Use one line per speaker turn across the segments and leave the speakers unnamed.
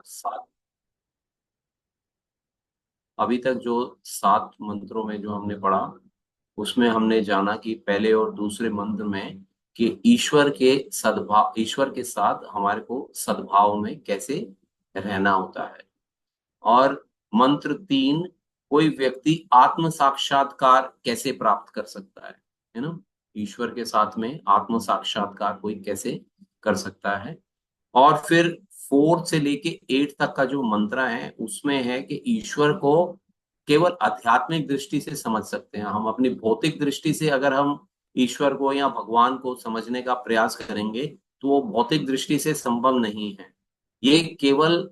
सात, अभी तक जो 7 मंत्रों में जो हमने पढ़ा उसमें हमने जाना कि पहले और दूसरे मंत्र में कि ईश्वर के साथ हमारे को सद्भाव में कैसे रहना होता है। और मंत्र 3, कोई व्यक्ति आत्म साक्षात्कार कैसे प्राप्त कर सकता है ना। ईश्वर के साथ में आत्म साक्षात्कार कोई कैसे कर सकता है। और फिर 4 से लेके 8 तक का जो मंत्र है उसमें है कि ईश्वर को केवल आध्यात्मिक दृष्टि से समझ सकते हैं हम। अपनी भौतिक दृष्टि से अगर हम ईश्वर को या भगवान को समझने का प्रयास करेंगे तो वो भौतिक दृष्टि से संभव नहीं है। ये केवल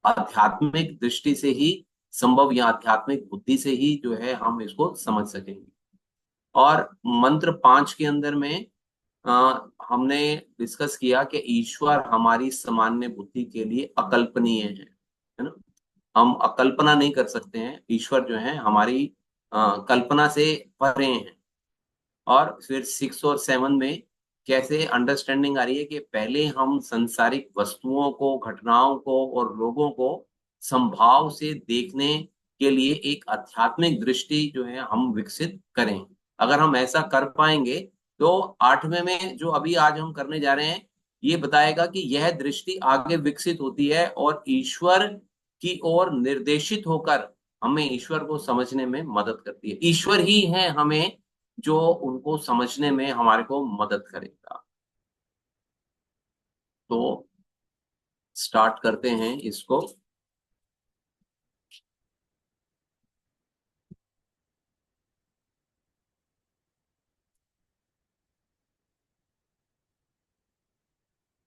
आध्यात्मिक दृष्टि से ही संभव या आध्यात्मिक बुद्धि से ही जो है हम इसको समझ सकेंगे। और मंत्र 5 के अंदर में हमने डिस्कस किया कि ईश्वर हमारी सामान्य बुद्धि के लिए अकल्पनीय है ना। हम अकल्पना नहीं कर सकते हैं, ईश्वर जो है हमारी कल्पना से परे हैं। और फिर 6 और 7 में कैसे अंडरस्टैंडिंग आ रही है कि पहले हम सांसारिक वस्तुओं को, घटनाओं को और लोगों को संभाव से देखने के लिए एक आध्यात्मिक दृष्टि जो है हम विकसित करें। अगर हम ऐसा कर पाएंगे तो 8वें में जो अभी आज हम करने जा रहे हैं ये बताएगा कि यह दृष्टि आगे विकसित होती है और ईश्वर की ओर निर्देशित होकर हमें ईश्वर को समझने में मदद करती है। ईश्वर ही है हमें जो उनको समझने में हमारे को मदद करेगा। तो स्टार्ट करते हैं इसको।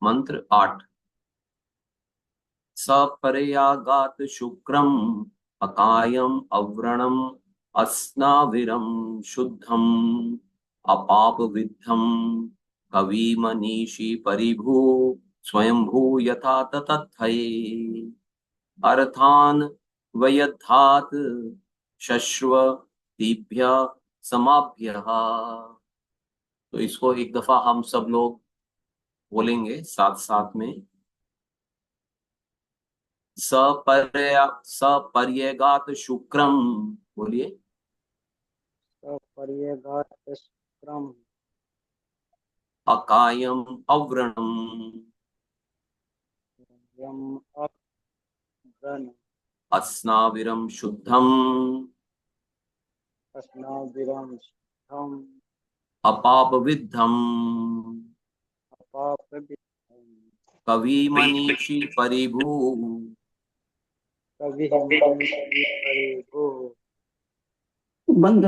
मंत्र 8। सपर्यागात शुक्रम अकायम अव्रणम अस्नाविरम शुद्धम अपाप विद्धम कवि मनीषी परिभू स्वयंभू यथा तथये अर्थान वयद्धात शश्व दीभ्य समाभ्य। तो इसको एक दफा हम सब लोग बोलेंगे साथ साथ में। सपर्यगात शुक्रम, बोलिए।
सपर्यगात शुक्रम
अकायम अव्रणम
यम अग्रन
अस्नाविरम शुद्धम
अस्नाविरम शुद्धम
अपाप विद्धम
अपापविद्धम
कवि मनीषी परिभू
कविः मनीषी परिभो
बंद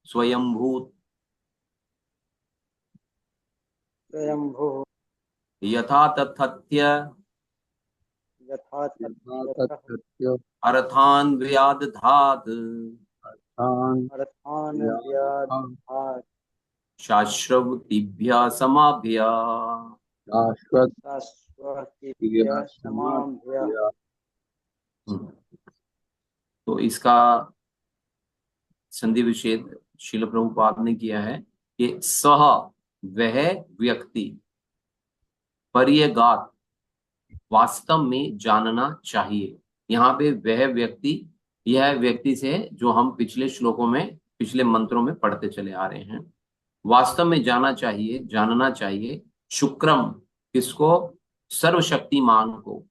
स्वयंभूत
स्वयंभुः
यथा तथत्य
यथा
तथ्य
अर्थान व्यादधात
अर्थान व्याधात्
शाश्वतीभ्य समाभ्य।
शाश्वत
शाश्वतीभ्यः समाभ्यः।
तो इसका संधि विच्छेद शिल प्रभुपाद ने किया है कि सह, वह व्यक्ति, पर्यगात, वास्तव में जानना चाहिए। यहाँ पे वह व्यक्ति, यह व्यक्ति से जो हम पिछले श्लोकों में, पिछले मंत्रों में पढ़ते चले आ रहे हैं। वास्तव में जाना चाहिए, जानना चाहिए। शुक्रम, किसको? सर्वशक्तिमान को।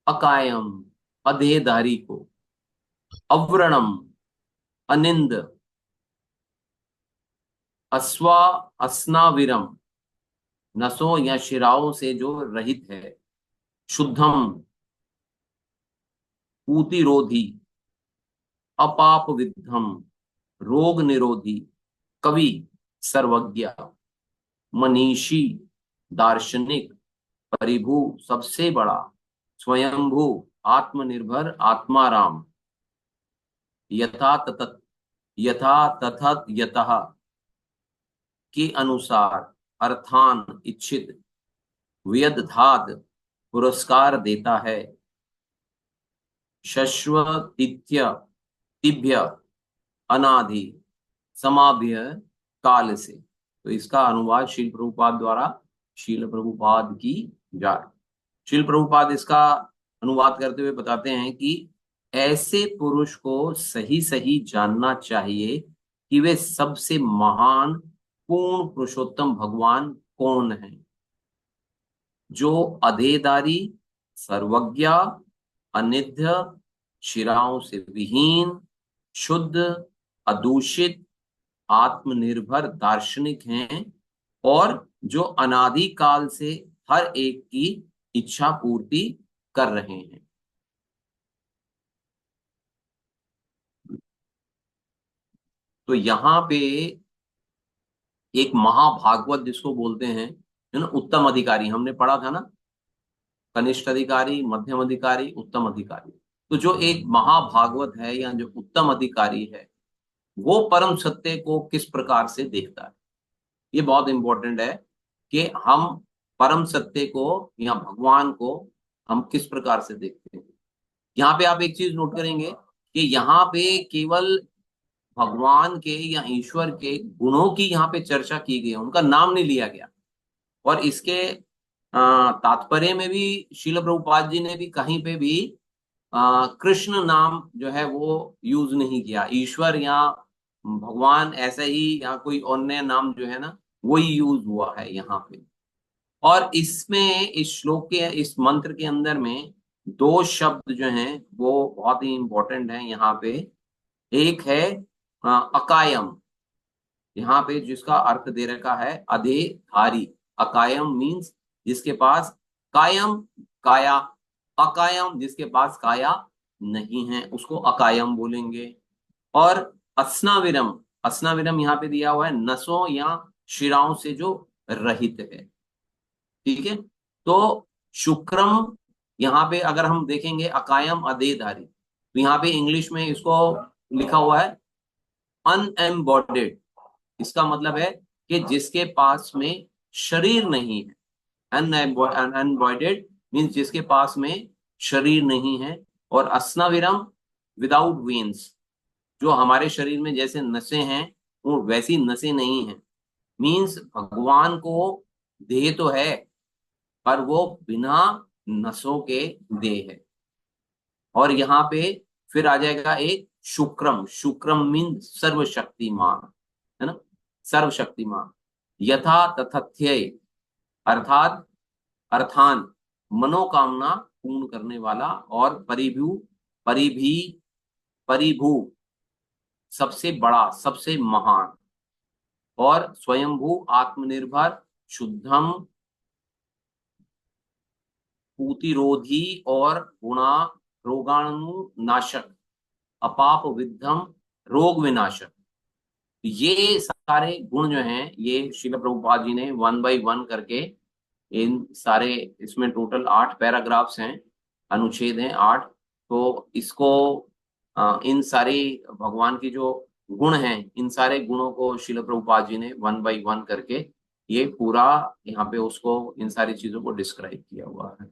अकायम, अदेहधारी को। अव्रणम, अनिंद। अस्वा अस्नाविरम, नसों या शिराओं से जो रहित है। शुद्धम, पूतिरोधी। अपाप विद्धम, रोग निरोधी। कवि, सर्वज्ञ। मनीषी, दार्शनिक। परिभू, सबसे बड़ा। स्वयंभू, आत्मनिर्भर, आत्माराम। यथा तथत, यथा तथत यतः, के अनुसार। अर्थान, इच्छित। व्यदधात, पुरस्कार देता है। शश्वतिथ्य, तिभ्य, अनादि। समाभ्य, काल से। तो इसका अनुवाद श्री प्रभुपाद द्वारा शील प्रभुपाद की जय। शील प्रभुपाद इसका अनुवाद करते हुए बताते हैं कि ऐसे पुरुष को सही सही जानना चाहिए कि वे सबसे महान पूर्ण पुरुषोत्तम भगवान कौन है, जो अधेदारी, सर्वज्ञ, अनिध्य, शिराओं से विहीन, शुद्ध, अदूषित, आत्मनिर्भर दार्शनिक हैं और जो अनादि काल से हर एक की इच्छा पूर्ति कर रहे हैं। तो यहाँ पे एक महाभागवत जिसको बोलते हैं, है ना, उत्तम अधिकारी, हमने पढ़ा था ना, कनिष्ठ अधिकारी, मध्यम अधिकारी, उत्तम अधिकारी। तो जो एक महाभागवत है या जो उत्तम अधिकारी है, वो परम सत्य को किस प्रकार से देखता है, ये बहुत इंपॉर्टेंट है कि हम परम सत्य को या भगवान को हम किस प्रकार से देखते हैं। यहाँ पे आप एक चीज नोट करेंगे कि यहाँ पे केवल भगवान के या ईश्वर के गुणों की यहाँ पे चर्चा की गई है, उनका नाम नहीं लिया गया। और इसके तात्पर्य में भी श्रील प्रभुपाद जी ने भी कहीं पे भी कृष्ण नाम जो है वो यूज नहीं किया, ईश्वर या भगवान ऐसे ही या कोई अन्य नाम जो है ना वही यूज हुआ है यहाँ पे। और इसमें इस श्लोक के इस मंत्र के अंदर में दो शब्द जो हैं वो बहुत ही इंपॉर्टेंट हैं यहाँ पे। एक है अकायम, यहाँ पे जिसका अर्थ दे रखा है अधेधारी। अकायम मीन्स जिसके पास कायम काया, अकायम जिसके पास काया नहीं है उसको अकायम बोलेंगे। और अस्नाविरम, अस्नाविरम यहाँ पे दिया हुआ है नसों या शिराओं से जो रहित है। ठीक है, तो शुक्रम यहाँ पे अगर हम देखेंगे अकायम अधेधारी, तो यहाँ पे इंग्लिश में इसको लिखा हुआ है अनएम्बॉडेड। इसका मतलब है कि जिसके पास में शरीर नहीं है। अनएम्बॉडेड मीन्स जिसके पास में शरीर नहीं है। और अस्नाविरम विदाउट वेन्स, जो हमारे शरीर में जैसे नसें हैं वो वैसी नसें नहीं है। मीन्स भगवान को देह तो है पर वो बिना नसों के देह है। और यहाँ पे फिर आ जाएगा एक शुक्रम, शुक्रम मीन सर्वशक्तिमान, है ना, सर्वशक्तिमान। यथा तथ्य अर्थात अर्थान मनोकामना पूर्ण करने वाला। और परिभू, परिभी, परिभू सबसे बड़ा सबसे महान। और स्वयंभू आत्मनिर्भर, शुद्धम, पूतिरोधी और गुणा रोगाणु नाशक, अपाप विद्धम रोग विनाशक। ये सारे गुण जो हैं ये श्रील प्रभुपाद जी ने वन बाय वन करके इन सारे, इसमें टोटल 8 पैराग्राफ्स हैं, अनुच्छेद हैं 8। तो इसको इन सारी भगवान की जो गुण हैं इन सारे गुणों को श्रील प्रभुपाद जी ने वन बाय वन करके ये पूरा यहाँ पे उसको इन सारी चीजों को डिस्क्राइब किया हुआ है।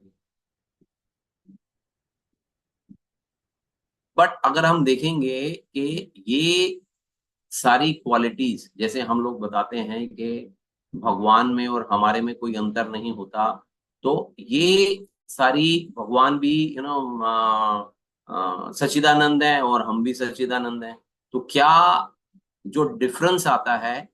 बट अगर हम देखेंगे कि ये सारी क्वालिटीज, जैसे हम लोग बताते हैं कि भगवान में और हमारे में कोई अंतर नहीं होता, तो ये सारी भगवान भी सच्चिदानंद है और हम भी सच्चिदानंद हैं। तो क्या जो डिफरेंस आता है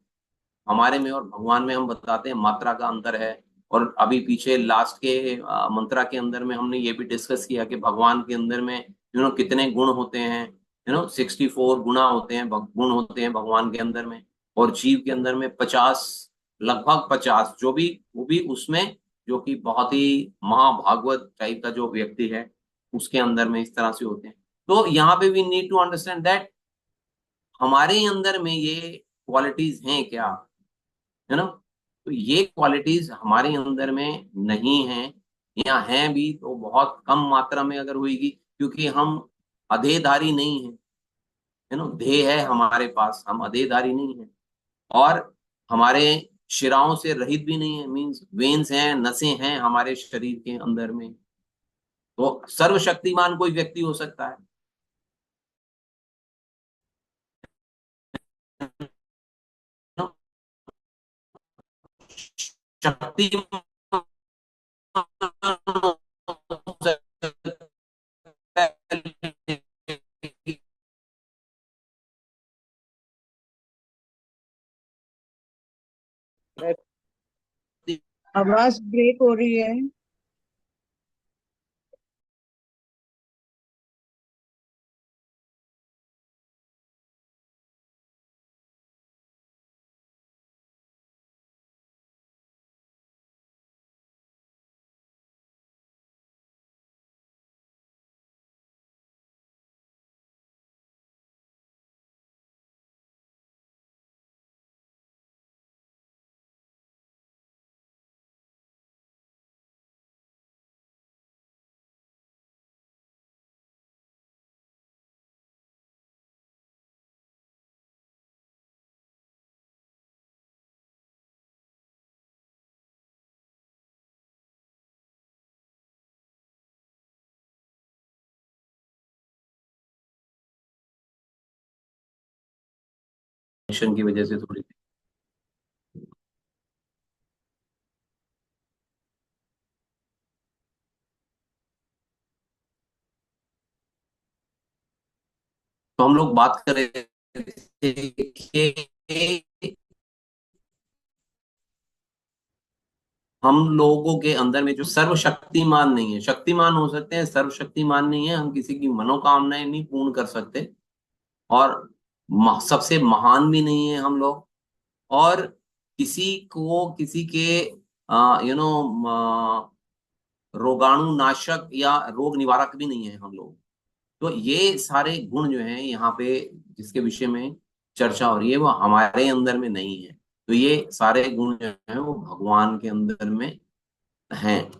हमारे में और भगवान में, हम बताते हैं मात्रा का अंतर है। और अभी पीछे लास्ट के मंत्रा के अंदर में हमने ये भी डिस्कस किया कि भगवान के अंदर में कितने गुण होते हैं, 64 गुणा होते हैं, गुण होते हैं भगवान के अंदर में। और जीव के अंदर में 50, लगभग 50, जो भी वो भी उसमें जो कि बहुत ही महाभागवत टाइप का जो व्यक्ति है उसके अंदर में इस तरह से होते हैं। तो यहाँ पे we need to understand that हमारे अंदर में ये क्वालिटीज हैं क्या, है ना। तो ये क्वालिटीज हमारे अंदर में नहीं है, या हैं भी तो बहुत कम मात्रा में अगर होगी, क्योंकि हम अधेधारी नहीं है, है ना, देह है हमारे पास, हम अधेधारी नहीं है। और हमारे शिराओं से रहित भी नहीं है, मींस वेन्स हैं, नसें हैं हमारे शरीर के अंदर में। तो सर्वशक्तिमान कोई व्यक्ति हो सकता है, शक्तिमान हो सकता है,
आवाज ब्रेक हो रही है।
की वजह से थोड़ी। तो हम लोग बात कर रहे थे कि हम लोगों के अंदर में जो सर्वशक्तिमान नहीं है, शक्तिमान हो सकते हैं, सर्वशक्तिमान नहीं है, हम किसी की मनोकामनाएं नहीं पूर्ण कर सकते, और सबसे महान भी नहीं है हम लोग, और किसी को किसी के यू नो रोगाणु नाशक या रोग निवारक भी नहीं है हम लोग। तो ये सारे गुण जो हैं यहाँ पे जिसके विषय में चर्चा हो रही है वो हमारे अंदर में नहीं है। तो ये सारे गुण जो हैं वो भगवान के अंदर में हैं।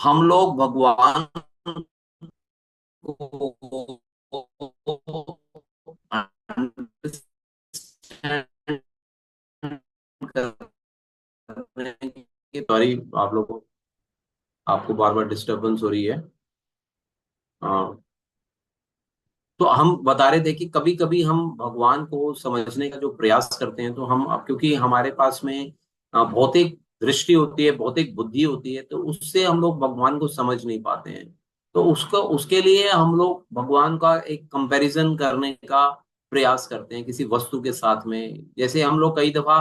हम लोग भगवान को understand करने की, सॉरी आप लोगों, आपको बार बार डिस्टरबेंस हो रही है। हाँ, तो हम बता रहे थे कि कभी कभी हम भगवान को समझने का जो प्रयास करते हैं, तो हम अब क्योंकि हमारे पास में भौतिक दृष्टि होती है, भौतिक बुद्धि होती है, तो उससे हम लोग भगवान को समझ नहीं पाते हैं। तो उसको उसके लिए हम लोग भगवान का एक कंपैरिजन करने का प्रयास करते हैं किसी वस्तु के साथ में। जैसे हम लोग कई दफा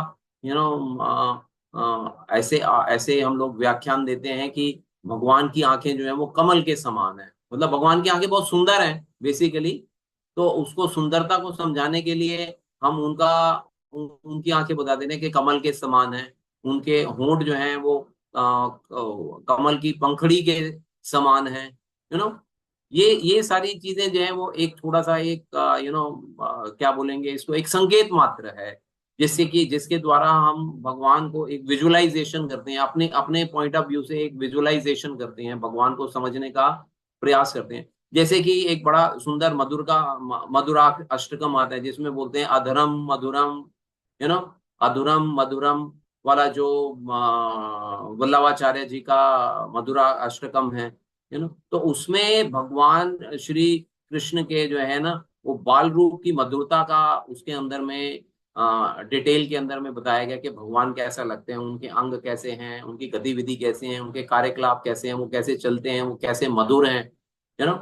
ऐसे ऐसे हम लोग व्याख्यान देते हैं कि भगवान की आंखें जो है वो कमल के समान है, मतलब भगवान की आंखें बहुत सुंदर हैं बेसिकली। तो उसको सुंदरता को समझाने के लिए हम उनकी आंखें बता देने कि कमल के समान है, उनके होंठ जो हैं वो कमल की पंखड़ी के समान है, ये सारी चीजें जो है वो एक थोड़ा सा एक क्या बोलेंगे इसको, एक संकेत मात्र है, जिससे कि जिसके द्वारा हम भगवान को एक विजुअलाइजेशन करते हैं, अपने अपने पॉइंट ऑफ व्यू से एक विजुअलाइजेशन करते हैं, भगवान को समझने का प्रयास करते हैं। जैसे कि एक बड़ा सुंदर मधुरा अष्टकम आता है जिसमें बोलते हैं अधरम मधुरम, अधुरम मधुरम वाला जो वल्लभाचार्य जी का मधुरा अष्टकम है, तो उसमें भगवान श्री कृष्ण के जो है ना वो बाल रूप की मधुरता का उसके अंदर में डिटेल के अंदर में बताया गया कि भगवान कैसा लगते हैं, उनके अंग कैसे हैं, उनकी गतिविधि कैसे हैं, उनके कार्यकलाप कैसे हैं, वो कैसे चलते हैं, वो कैसे मधुर हैं, है ना।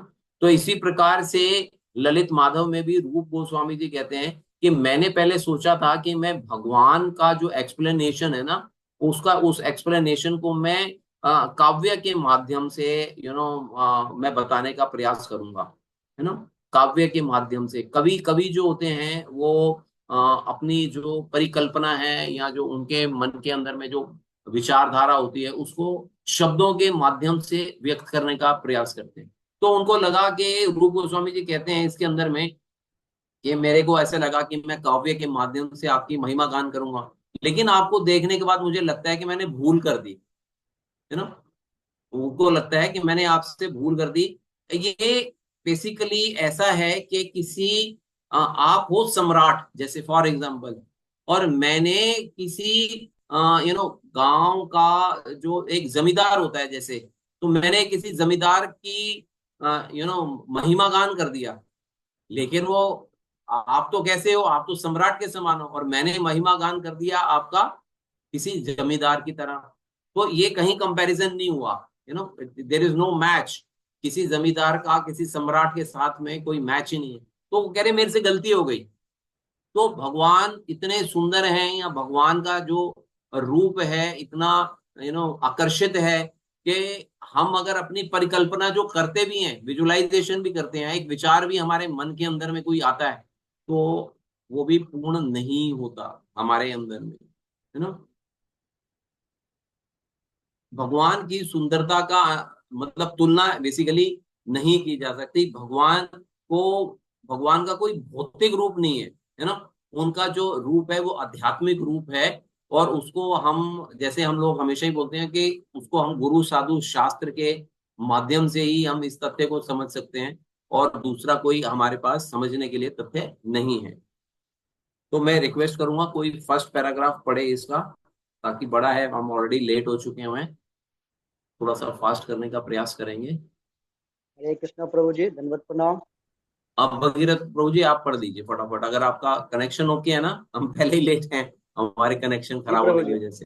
तो इसी प्रकार से ललित माधव में भी रूप गोस्वामी जी कहते हैं कि मैंने पहले सोचा था कि मैं भगवान का जो एक्सप्लेनेशन है ना, उसका उस एक्सप्लेनेशन को मैं काव्य के माध्यम से मैं बताने का प्रयास करूंगा, है ना। काव्य के माध्यम से कवि कवि जो होते हैं वो अपनी जो परिकल्पना है या जो उनके मन के अंदर में जो विचारधारा होती है उसको शब्दों के माध्यम से व्यक्त करने का प्रयास करते हैं। तो उनको लगा कि रूप गोस्वामी जी कहते हैं इसके अंदर में कि मेरे को ऐसे लगा कि मैं काव्य के माध्यम से आपकी महिमा गान करूंगा, लेकिन आपको देखने के बाद मुझे लगता है कि मैंने भूल कर दी, है ना। उनको लगता है कि मैंने आपसे भूल कर दी। ये बेसिकली ऐसा है कि किसी आप हो सम्राट जैसे फॉर एग्जांपल, और मैंने किसी गांव का जो एक जमींदार होता है जैसे, तो मैंने किसी जमींदार की महिमा गान कर दिया, लेकिन वो आप तो कैसे हो, आप तो सम्राट के समान हो, और मैंने महिमा गान कर दिया आपका किसी जमींदार की तरह। तो ये कहीं कंपैरिजन नहीं हुआ, देयर इज नो मैच। किसी जमींदार का किसी सम्राट के साथ में कोई मैच ही नहीं है। तो वो कह रहे मेरे से गलती हो गई। तो भगवान इतने सुंदर हैं, या भगवान का जो रूप है इतना आकर्षित है कि हम अगर अपनी परिकल्पना जो करते भी हैं, विजुअलाइजेशन भी करते हैं, एक विचार भी हमारे मन के अंदर में कोई आता है, तो वो भी पूर्ण नहीं होता हमारे अंदर में, है ना। भगवान की सुंदरता का मतलब तुलना बेसिकली नहीं की जा सकती। भगवान का कोई भौतिक रूप नहीं है ना। उनका जो रूप है वो आध्यात्मिक रूप है, और उसको हम, जैसे हम लोग हमेशा ही बोलते हैं कि उसको हम गुरु साधु शास्त्र के माध्यम से ही हम इस तथ्य को समझ सकते हैं, और दूसरा कोई हमारे पास समझने के लिए तथ्य नहीं है। तो मैं रिक्वेस्ट करूंगा कोई फर्स्ट पैराग्राफ पढ़े इसका, ताकि बड़ा है, हम ऑलरेडी लेट हो चुके हैं, थोड़ा सा फास्ट करने का प्रयास करेंगे।
हरे कृष्णा प्रभु जी, दंडवत प्रणाम।
अब भगीरथ प्रभु जी आप पढ़ दीजिए फटाफट, अगर आपका कनेक्शन ओके है ना। हम पहले ही लेट हैं, हमारे कनेक्शन
जी
खराब
प्रभु
होने की
जी।
वजह से।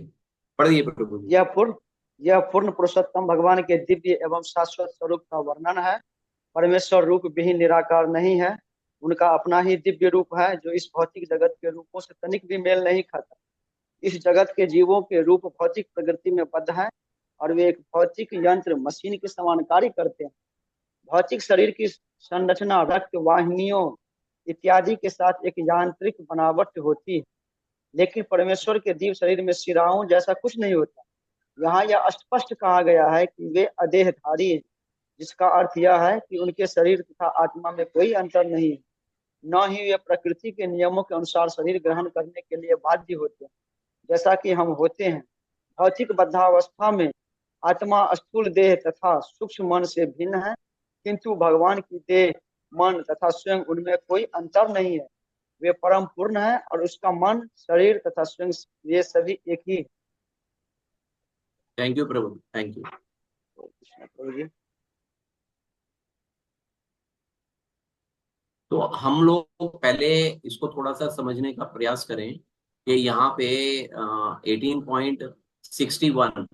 पढ़िए प्रभु जी।
यह पूर्ण यह पूर्ण पुरुषोत्तम भगवान के दिव्य एवं शाश्वत स्वरूप का वर्णन है। परमेश्वर रूप विहीन निराकार नहीं है। उनका अपना ही दिव्य रूप है, जो इस भौतिक जगत के रूपों से तनिक भी मेल नहीं खाता। इस जगत के जीवों के रूप भौतिक प्रकृति में बद्ध है, और वे एक भौतिक यंत्र मशीन के समान कार्य करते हैं। भौतिक शरीर की संरचना रक्त वाहिनियों इत्यादि के साथ एक यांत्रिक बनावट होती है, लेकिन परमेश्वर के दिव्य शरीर में शिराओं जैसा कुछ नहीं होता। यहाँ यह स्पष्ट कहा गया है कि वे अदेहधारी हैं, जिसका अर्थ यह है कि उनके शरीर तथा आत्मा में कोई अंतर नहीं है। न ही वे प्रकृति के नियमों के अनुसार शरीर ग्रहण करने के लिए बाध्य होते हैं, जैसा कि हम होते हैं। भौतिक बद्धावस्था में आत्मा स्थूल देह तथा सूक्ष्म मन से भिन्न है, किंतु भगवान की देह, मन तथा स्वयं उनमें कोई अंतर नहीं है। वे परम पूर्ण है, और उसका मन, शरीर तथा स्वयं ये सभी एक ही है।
थैंक यू प्रभु, थैंक यू।
प्रभु जी।
तो हम लोग पहले इसको थोड़ा सा समझने का प्रयास करें कि यहाँ पे 18.61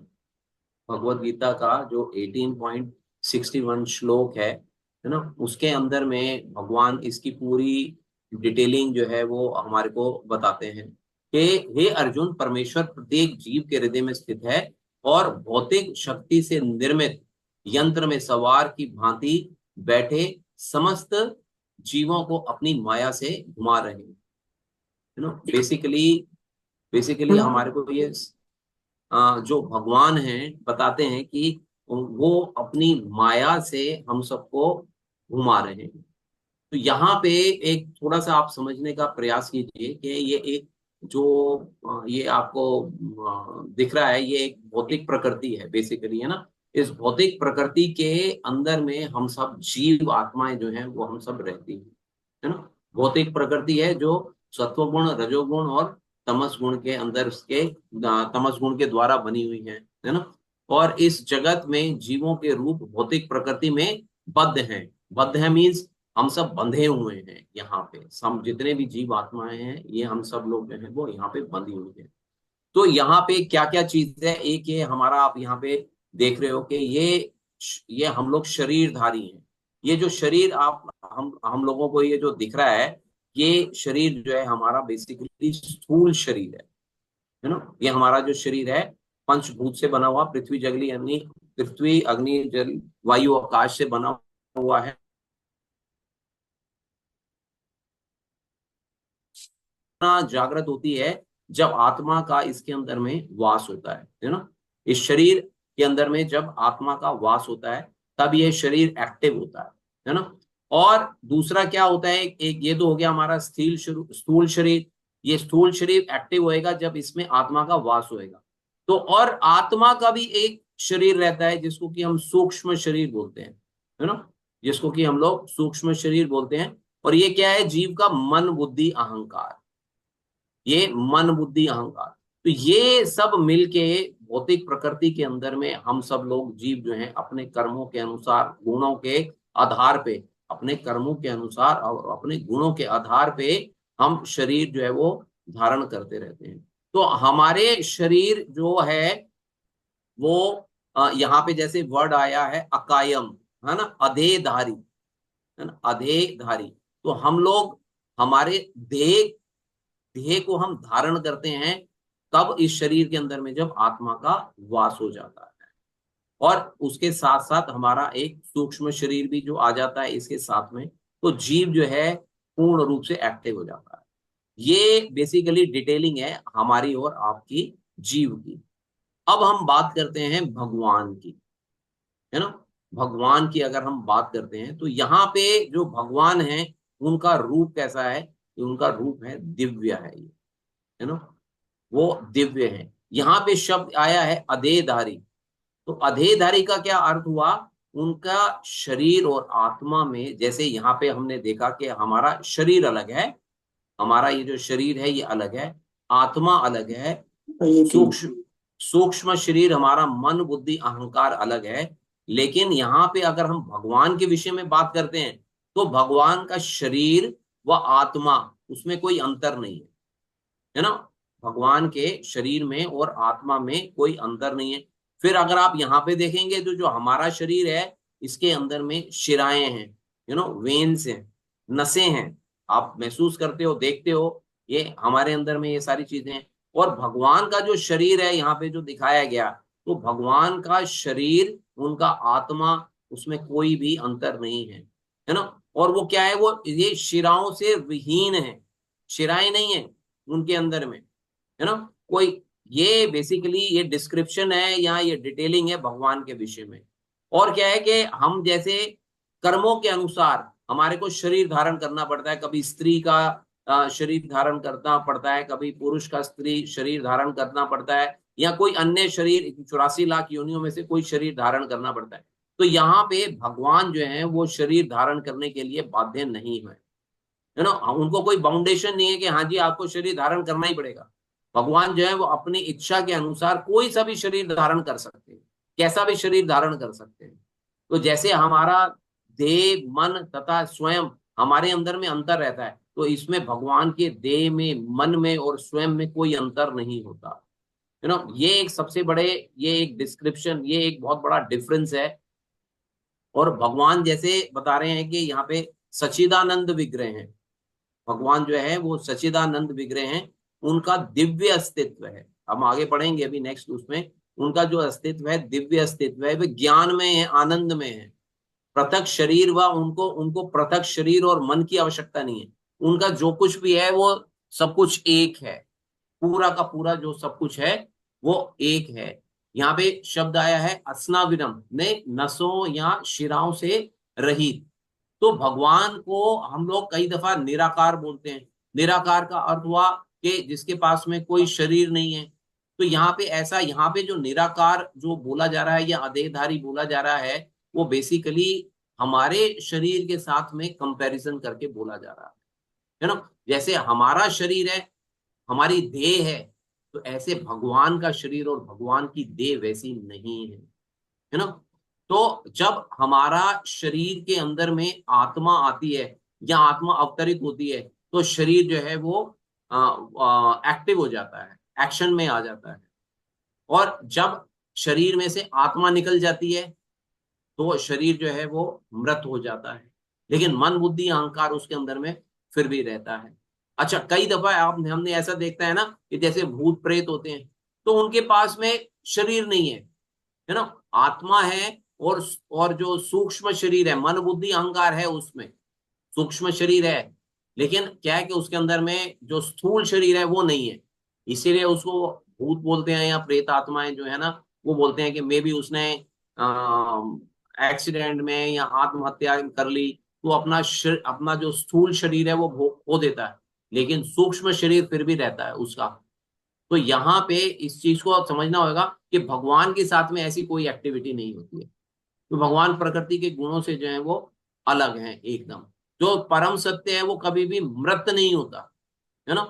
भगवत गीता का जो 18.61 श्लोक है ना, उसके अंदर में भगवान इसकी पूरी डिटेलिंग जो है वो हमारे को बताते हैं कि हे अर्जुन, परमेश्वर प्रत्येक जीव के हृदय में स्थित है, और भौतिक शक्ति से निर्मित यंत्र में सवार की भांति बैठे समस्त जीवों को अपनी माया से घुमा रहे हैं। बेसिकली बेसिकली हमारे को ये जो भगवान हैं बताते हैं कि वो अपनी माया से हम सबको घुमा रहे हैं। तो यहाँ पे एक थोड़ा सा आप समझने का प्रयास कीजिए कि ये एक जो ये आपको दिख रहा है, ये एक भौतिक प्रकृति है बेसिकली, है ना। इस भौतिक प्रकृति के अंदर में हम सब जीव आत्माएं जो हैं वो हम सब रहती हैं, है ना। भौतिक प्रकृति है जो सत्वगुण, रजोगुण और तमस गुण के अंदर उसके तमस गुण के द्वारा बनी हुई है ना। और इस जगत में जीवों के रूप भौतिक प्रकृति में बद्ध हैं। बद्ध है मीन्स हम सब बंधे हुए हैं। यहाँ पे हम जितने भी जीव आत्माएं हैं, ये हम सब लोग जो है वो यहाँ पे बंधी हुई है। तो यहाँ पे क्या क्या चीज है, एक ये हमारा, आप यहाँ पे देख रहे हो कि ये हम लोग शरीरधारी हैं। ये जो शरीर आप हम लोगों को ये जो दिख रहा है, ये शरीर जो है हमारा बेसिकली स्थूल शरीर है ना। ये हमारा जो शरीर है पंचभूत से बना हुआ, पृथ्वी अग्नि जल वायु आकाश से बना हुआ है। जागृत होती है जब आत्मा का इसके अंदर में वास होता है ना। इस शरीर के अंदर में जब आत्मा का वास होता है, तब ये शरीर एक्टिव होता है ना। और दूसरा क्या होता है, एक ये तो हो गया हमारा स्थूल शरीर। ये स्थूल शरीर एक्टिव होएगा जब इसमें आत्मा का वास होएगा। तो और आत्मा का भी एक शरीर रहता है जिसको कि हम सूक्ष्म शरीर बोलते हैं, है ना। जिसको कि हम लोग सूक्ष्म शरीर बोलते हैं। और ये क्या है, जीव का मन बुद्धि अहंकार। ये मन बुद्धि अहंकार, तो ये सब मिलके भौतिक प्रकृति के अंदर में हम सब लोग जीव जो हैं अपने कर्मों के अनुसार, गुणों के आधार पे अपने कर्मों के अनुसार और अपने गुणों के आधार पे हम शरीर जो है वो धारण करते रहते हैं। तो हमारे शरीर जो है वो यहाँ पे जैसे वर्ड आया है अकायम, है ना, अधेयधारी, है ना, अधेयधारी। तो हम लोग हमारे देह देह को हम धारण करते हैं तब इस शरीर के अंदर में जब आत्मा का वास हो जाता है, और उसके साथ साथ हमारा एक सूक्ष्म शरीर भी जो आ जाता है इसके साथ में, तो जीव जो है पूर्ण रूप से एक्टिव हो जाता है। ये बेसिकली डिटेलिंग है हमारी और आपकी जीव की। अब हम बात करते हैं भगवान की, है ना। भगवान की अगर हम बात करते हैं तो यहाँ पे जो भगवान है उनका रूप कैसा है, उनका रूप है दिव्य है ना, वो दिव्य है। यहाँ पे शब्द आया है अधेयधारी। तो अधेयधारी का क्या अर्थ हुआ, उनका शरीर और आत्मा में, जैसे यहाँ पे हमने देखा कि हमारा शरीर अलग है, हमारा ये जो शरीर है ये अलग है, आत्मा अलग है, सूक्ष्म सूक्ष्म शरीर हमारा मन बुद्धि अहंकार अलग है। लेकिन यहाँ पे अगर हम भगवान के विषय में बात करते हैं तो भगवान का शरीर व आत्मा उसमें कोई अंतर नहीं है ना। भगवान के शरीर में और आत्मा में कोई अंतर नहीं है। फिर अगर आप यहाँ पे देखेंगे तो जो हमारा शरीर है इसके अंदर में शिराएं हैं, वेन्स हैं, नसें हैं, आप महसूस करते हो, देखते हो, ये हमारे अंदर में ये सारी चीजें हैं। और भगवान का जो शरीर है यहाँ पे जो दिखाया गया, तो भगवान का शरीर, उनका आत्मा, उसमें कोई भी अंतर नहीं है ना। और वो क्या है, वो ये शिराओं से विहीन है, शिराएं नहीं है उनके अंदर में, है ना कोई। ये बेसिकली ये डिस्क्रिप्शन है या ये डिटेलिंग है भगवान के विषय में। और क्या है कि हम जैसे कर्मों के अनुसार हमारे को शरीर धारण करना पड़ता है, कभी स्त्री का शरीर धारण करना पड़ता है, कभी पुरुष का स्त्री शरीर धारण करना पड़ता है, या कोई अन्य शरीर 84 लाख योनियों में से कोई शरीर धारण करना पड़ता है। तो यहाँ पे भगवान जो है वो शरीर धारण करने के लिए बाध्य नहीं है ना। उनको कोई बाउंडेशन नहीं है कि हाँ जी आपको शरीर धारण करना ही पड़ेगा। भगवान जो है वो अपनी इच्छा के अनुसार कोई सा भी शरीर धारण कर सकते हैं, कैसा भी शरीर धारण कर सकते हैं। तो जैसे हमारा देह मन तथा स्वयं हमारे अंदर में अंतर रहता है, तो इसमें भगवान के देह में, मन में और स्वयं में कोई अंतर नहीं होता, ये एक सबसे बड़े, ये एक डिस्क्रिप्शन, ये एक बहुत बड़ा डिफरेंस है। और भगवान जैसे बता रहे हैं कि यहाँ पे सच्चिदानंद विग्रह है, भगवान जो है वो सच्चिदानंद विग्रह हैं, उनका दिव्य अस्तित्व है। हम आगे पढ़ेंगे अभी नेक्स्ट उसमें, उनका जो अस्तित्व है दिव्य अस्तित्व है, वे ज्ञान में है, आनंद में है। पृथक शरीर व उनको उनको पृथक शरीर और मन की आवश्यकता नहीं है। उनका जो कुछ भी है वो सब कुछ एक है, पूरा का पूरा जो सब कुछ है वो एक है। यहाँ पे शब्द आया है अस्नाविनम, ने नसों या शिराओं से रहित। तो भगवान को हम लोग कई दफा निराकार बोलते हैं। निराकार का अर्थ हुआ कि जिसके पास में कोई शरीर नहीं है। तो यहाँ पे ऐसा, यहाँ पे जो निराकार जो बोला जा रहा है या अदेहधारी बोला जा रहा है, वो बेसिकली हमारे शरीर के साथ में कंपैरिजन करके बोला जा रहा है ना। जैसे हमारा शरीर है, हमारी देह है, तो ऐसे भगवान का शरीर और भगवान की देह वैसी नहीं है ना। तो जब हमारा शरीर के अंदर में आत्मा आती है या आत्मा अवतरित होती है, तो शरीर जो है वो एक्टिव हो जाता है, एक्शन में आ जाता है। और जब शरीर में से आत्मा निकल जाती है तो शरीर जो है वो मृत हो जाता है, लेकिन मन बुद्धि अहंकार उसके अंदर में फिर भी रहता है। अच्छा, कई दफा आप हमने ऐसा देखता है ना कि जैसे भूत प्रेत होते हैं, तो उनके पास में शरीर नहीं है ना, आत्मा है। और जो सूक्ष्म शरीर है, मन बुद्धि अहंकार है, उसमें सूक्ष्म शरीर है, लेकिन क्या है कि उसके अंदर में जो स्थूल शरीर है वो नहीं है। इसीलिए उसको भूत बोलते हैं या प्रेत आत्माएं जो है ना, वो बोलते हैं कि मे बी उसने एक्सीडेंट में या आत्महत्या कर ली, तो अपना जो स्थूल शरीर है वो खो देता है, लेकिन सूक्ष्म शरीर फिर भी रहता है उसका। तो यहाँ पे इस चीज को समझना होगा कि भगवान के साथ में ऐसी कोई एक्टिविटी नहीं होती है। तो भगवान प्रकृति के गुणों से जो है वो अलग है एकदम। जो परम सत्य है वो कभी भी मृत नहीं होता, है ना।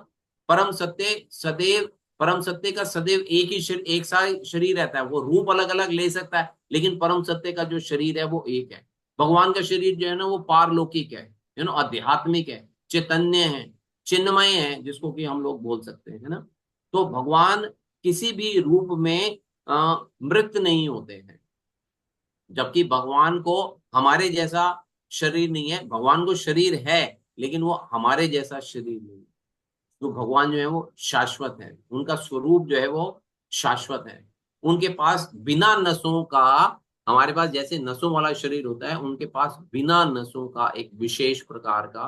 परम सत्य सदैव, परम सत्य का सदैव एक सा शरीर रहता है। वो रूप अलग अलग ले सकता है, लेकिन परम सत्य का जो शरीर है वो एक है। भगवान का शरीर जो है ना वो पारलौकिक है ना, आध्यात्मिक है, चैतन्य है, चिन्मय है, जिसको कि हम लोग बोल सकते हैं, है ना। तो भगवान किसी भी रूप में मृत नहीं होते हैं, जबकि भगवान को हमारे जैसा शरीर नहीं है। भगवान को शरीर है, लेकिन वो हमारे जैसा शरीर नहीं है। तो भगवान जो है वो शाश्वत है, उनका स्वरूप जो है वो शाश्वत है। उनके पास बिना नसों का, हमारे पास जैसे नसों वाला शरीर होता है, उनके पास बिना नसों का एक विशेष प्रकार का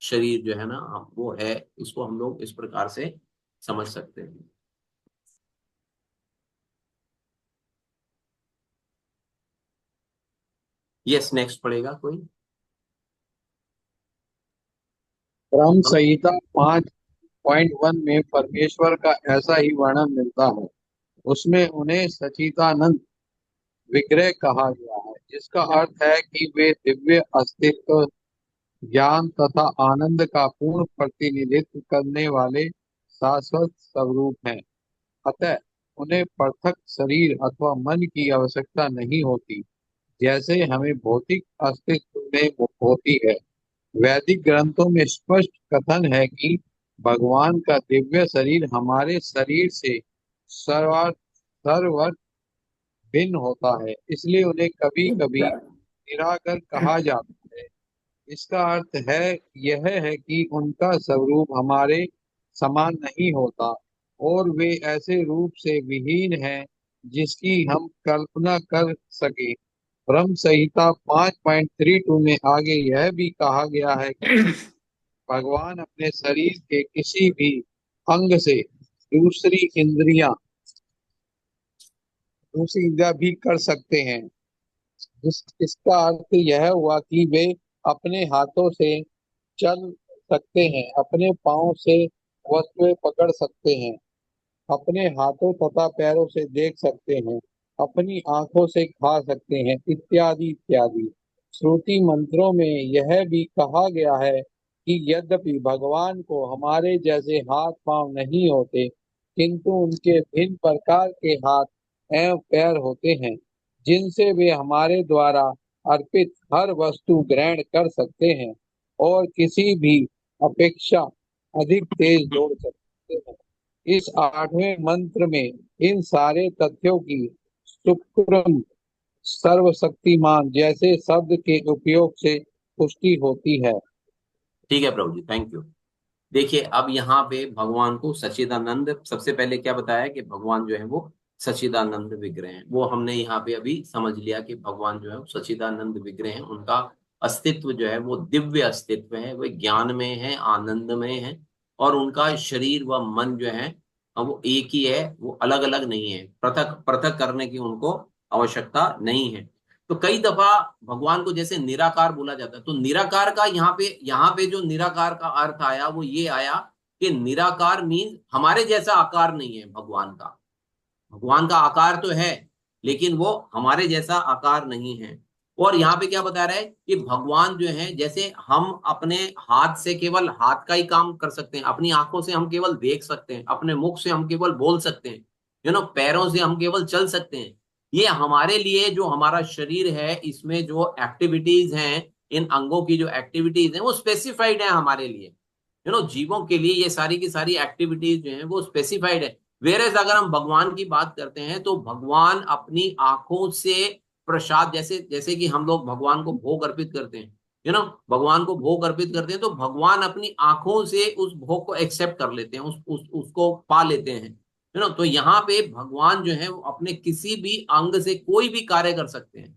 शरीर जो है ना वो है। इसको हम लोग इस प्रकार से समझ सकते हैं। यस, नेक्स्ट पढ़ेगा कोई।
ब्रह्म संहिता 5.1 में परमेश्वर का ऐसा ही वर्णन मिलता है। उसमें उन्हें सच्चिदानंद विग्रह कहा गया है, जिसका अर्थ है कि वे दिव्य अस्तित्व, ज्ञान तथा आनंद का पूर्ण प्रतिनिधित्व करने वाले शाश्वत स्वरूप हैं। अतः उन्हें पृथक शरीर अथवा मन की आवश्यकता नहीं होती, जैसे हमें भौतिक अस्तित्व में होती है। वैदिक ग्रंथों में स्पष्ट कथन है कि भगवान का दिव्य शरीर हमारे शरीर से सर्वार्थ सर्वत्र भिन्न होता है, इसलिए उन्हें कभी कभी निराकर कहा जाता है। इसका अर्थ है यह है कि उनका स्वरूप हमारे समान नहीं होता और वे ऐसे रूप से विहीन हैं जिसकी हम कल्पना कर सके। ब्रह्म संहिता 5.32 में आगे यह भी कहा गया है कि भगवान अपने शरीर के किसी भी अंग से दूसरी इंद्रियां दूसरी इंद्रियां भी कर सकते हैं। इसका अर्थ यह हुआ कि वे अपने हाथों से चल सकते हैं, अपने पांव से वस्तुएं पकड़ सकते हैं, अपने हाथों तथा पैरों से देख सकते हैं, अपनी आंखों से खा सकते हैं, इत्यादि इत्यादि। श्रुति मंत्रों में यह भी कहा गया है कि यद्यपि भगवान को हमारे जैसे हाथ पांव नहीं होते, किंतु उनके भिन्न प्रकार के हाथ एवं पैर होते हैं, जिनसे वे हमारे द्वारा अर्पित हर वस्तु ग्रहण कर सकते हैं और किसी भी अपेक्षा अधिक तेज दौड़ सकते हैं। इस 8वें मंत्र में इन सारे तथ्यों की सुक्रम सर्वशक्तिमान जैसे शब्द के उपयोग से पुष्टि होती है।
ठीक है प्रभु जी, थैंक यू। देखिए, अब यहाँ पे भगवान को सच्चिदानंद, सबसे पहले क्या बताया कि भगवान जो है वो सच्चिदानंद विग्रह है। वो हमने यहाँ पे अभी समझ लिया कि भगवान जो है वो सच्चिदानंद विग्रह है। उनका अस्तित्व जो है वो दिव्य अस्तित्व है, वो ज्ञान में है, आनंद में है, और उनका शरीर व मन जो है वो एक ही है, वो अलग अलग नहीं है। पृथक पृथक करने की उनको आवश्यकता नहीं है। तो कई दफा भगवान को जैसे निराकार बोला जाता है, तो निराकार का यहाँ पे जो निराकार का अर्थ आया वो ये आया कि निराकार मीन हमारे जैसा आकार नहीं है भगवान का। भगवान का आकार तो है, लेकिन वो हमारे जैसा आकार नहीं है। और यहाँ पे क्या बता रहा है कि भगवान जो है, जैसे हम अपने हाथ से केवल हाथ का ही काम कर सकते हैं, अपनी आंखों से हम केवल देख सकते हैं, अपने मुख से हम केवल बोल सकते हैं, पैरों से हम केवल चल सकते हैं। ये हमारे लिए जो हमारा शरीर है, इसमें जो एक्टिविटीज हैं, इन अंगों की जो एक्टिविटीज हैं वो स्पेसिफाइड है हमारे लिए। जीवों के लिए ये सारी की सारी एक्टिविटीज जो है वो स्पेसिफाइड है। वेरेज अगर हम भगवान की बात करते हैं तो भगवान अपनी आंखों से प्रसाद, जैसे जैसे कि हम लोग भगवान को भोग अर्पित करते हैं, भगवान को भोग अर्पित करते हैं, तो भगवान अपनी आंखों से उस भोग को एक्सेप्ट कर लेते हैं, उसको पा लेते हैं। तो यहाँ पे भगवान जो है वो अपने किसी भी अंग से कोई भी कार्य कर सकते हैं।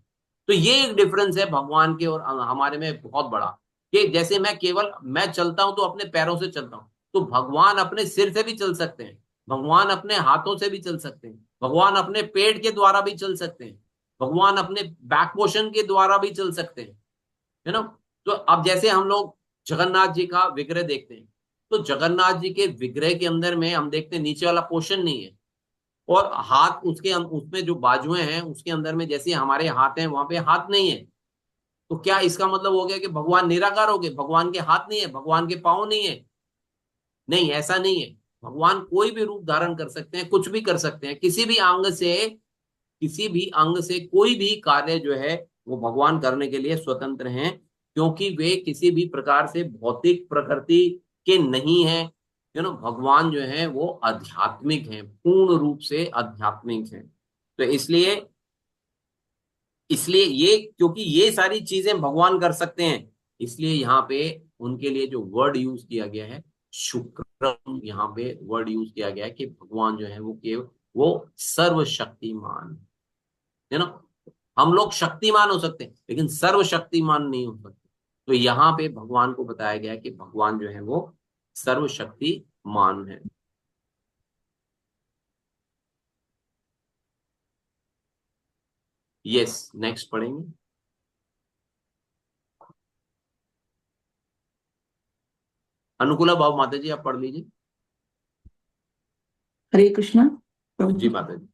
तो ये एक डिफरेंस है भगवान के और हमारे में बहुत बड़ा, कि जैसे मैं चलता हूं तो अपने पैरों से चलता हूं, तो भगवान अपने सिर से भी चल सकते हैं, भगवान अपने हाथों से भी चल सकते हैं, भगवान अपने पेट के द्वारा भी चल सकते हैं, भगवान अपने बैक पोर्शन के द्वारा भी चल सकते हैं, है ना। तो अब जैसे हम लोग जगन्नाथ जी का विग्रह देखते हैं, तो जगन्नाथ जी के विग्रह के अंदर में हम देखते हैं नीचे वाला पोर्शन नहीं है, और हाथ उसमें जो बाजुएं हैं उसके अंदर में जैसे हमारे हाथ हैं वहां पे हाथ नहीं है। तो क्या इसका मतलब हो गया कि भगवान निराकार हो गए, भगवान के हाथ नहीं है, भगवान के पांव नहीं है? नहीं, ऐसा नहीं है। भगवान कोई भी रूप धारण कर सकते हैं, कुछ भी कर सकते हैं, किसी भी अंग से कोई भी कार्य जो है वो भगवान करने के लिए स्वतंत्र हैं, क्योंकि वे किसी भी प्रकार से भौतिक प्रकृति के नहीं है। भगवान जो है वो आध्यात्मिक हैं, पूर्ण रूप से आध्यात्मिक हैं। तो इसलिए इसलिए ये, क्योंकि ये सारी चीजें भगवान कर सकते हैं, इसलिए यहाँ पे उनके लिए जो वर्ड यूज किया गया है शुक्रम, यहाँ पे वर्ड यूज किया गया है कि भगवान जो है वो सर्वशक्तिमान है ना। हम लोग शक्तिमान हो सकते हैं लेकिन सर्वशक्तिमान नहीं हो सकते। तो यहाँ पे भगवान को बताया गया है कि भगवान जो है वो सर्वशक्तिमान है। यस, नेक्स्ट पढ़ेंगे। अनुकूला भाव माता जी आप पढ़ लीजिए।
हरे कृष्णा प्रभु
जी
जी।
माता जी।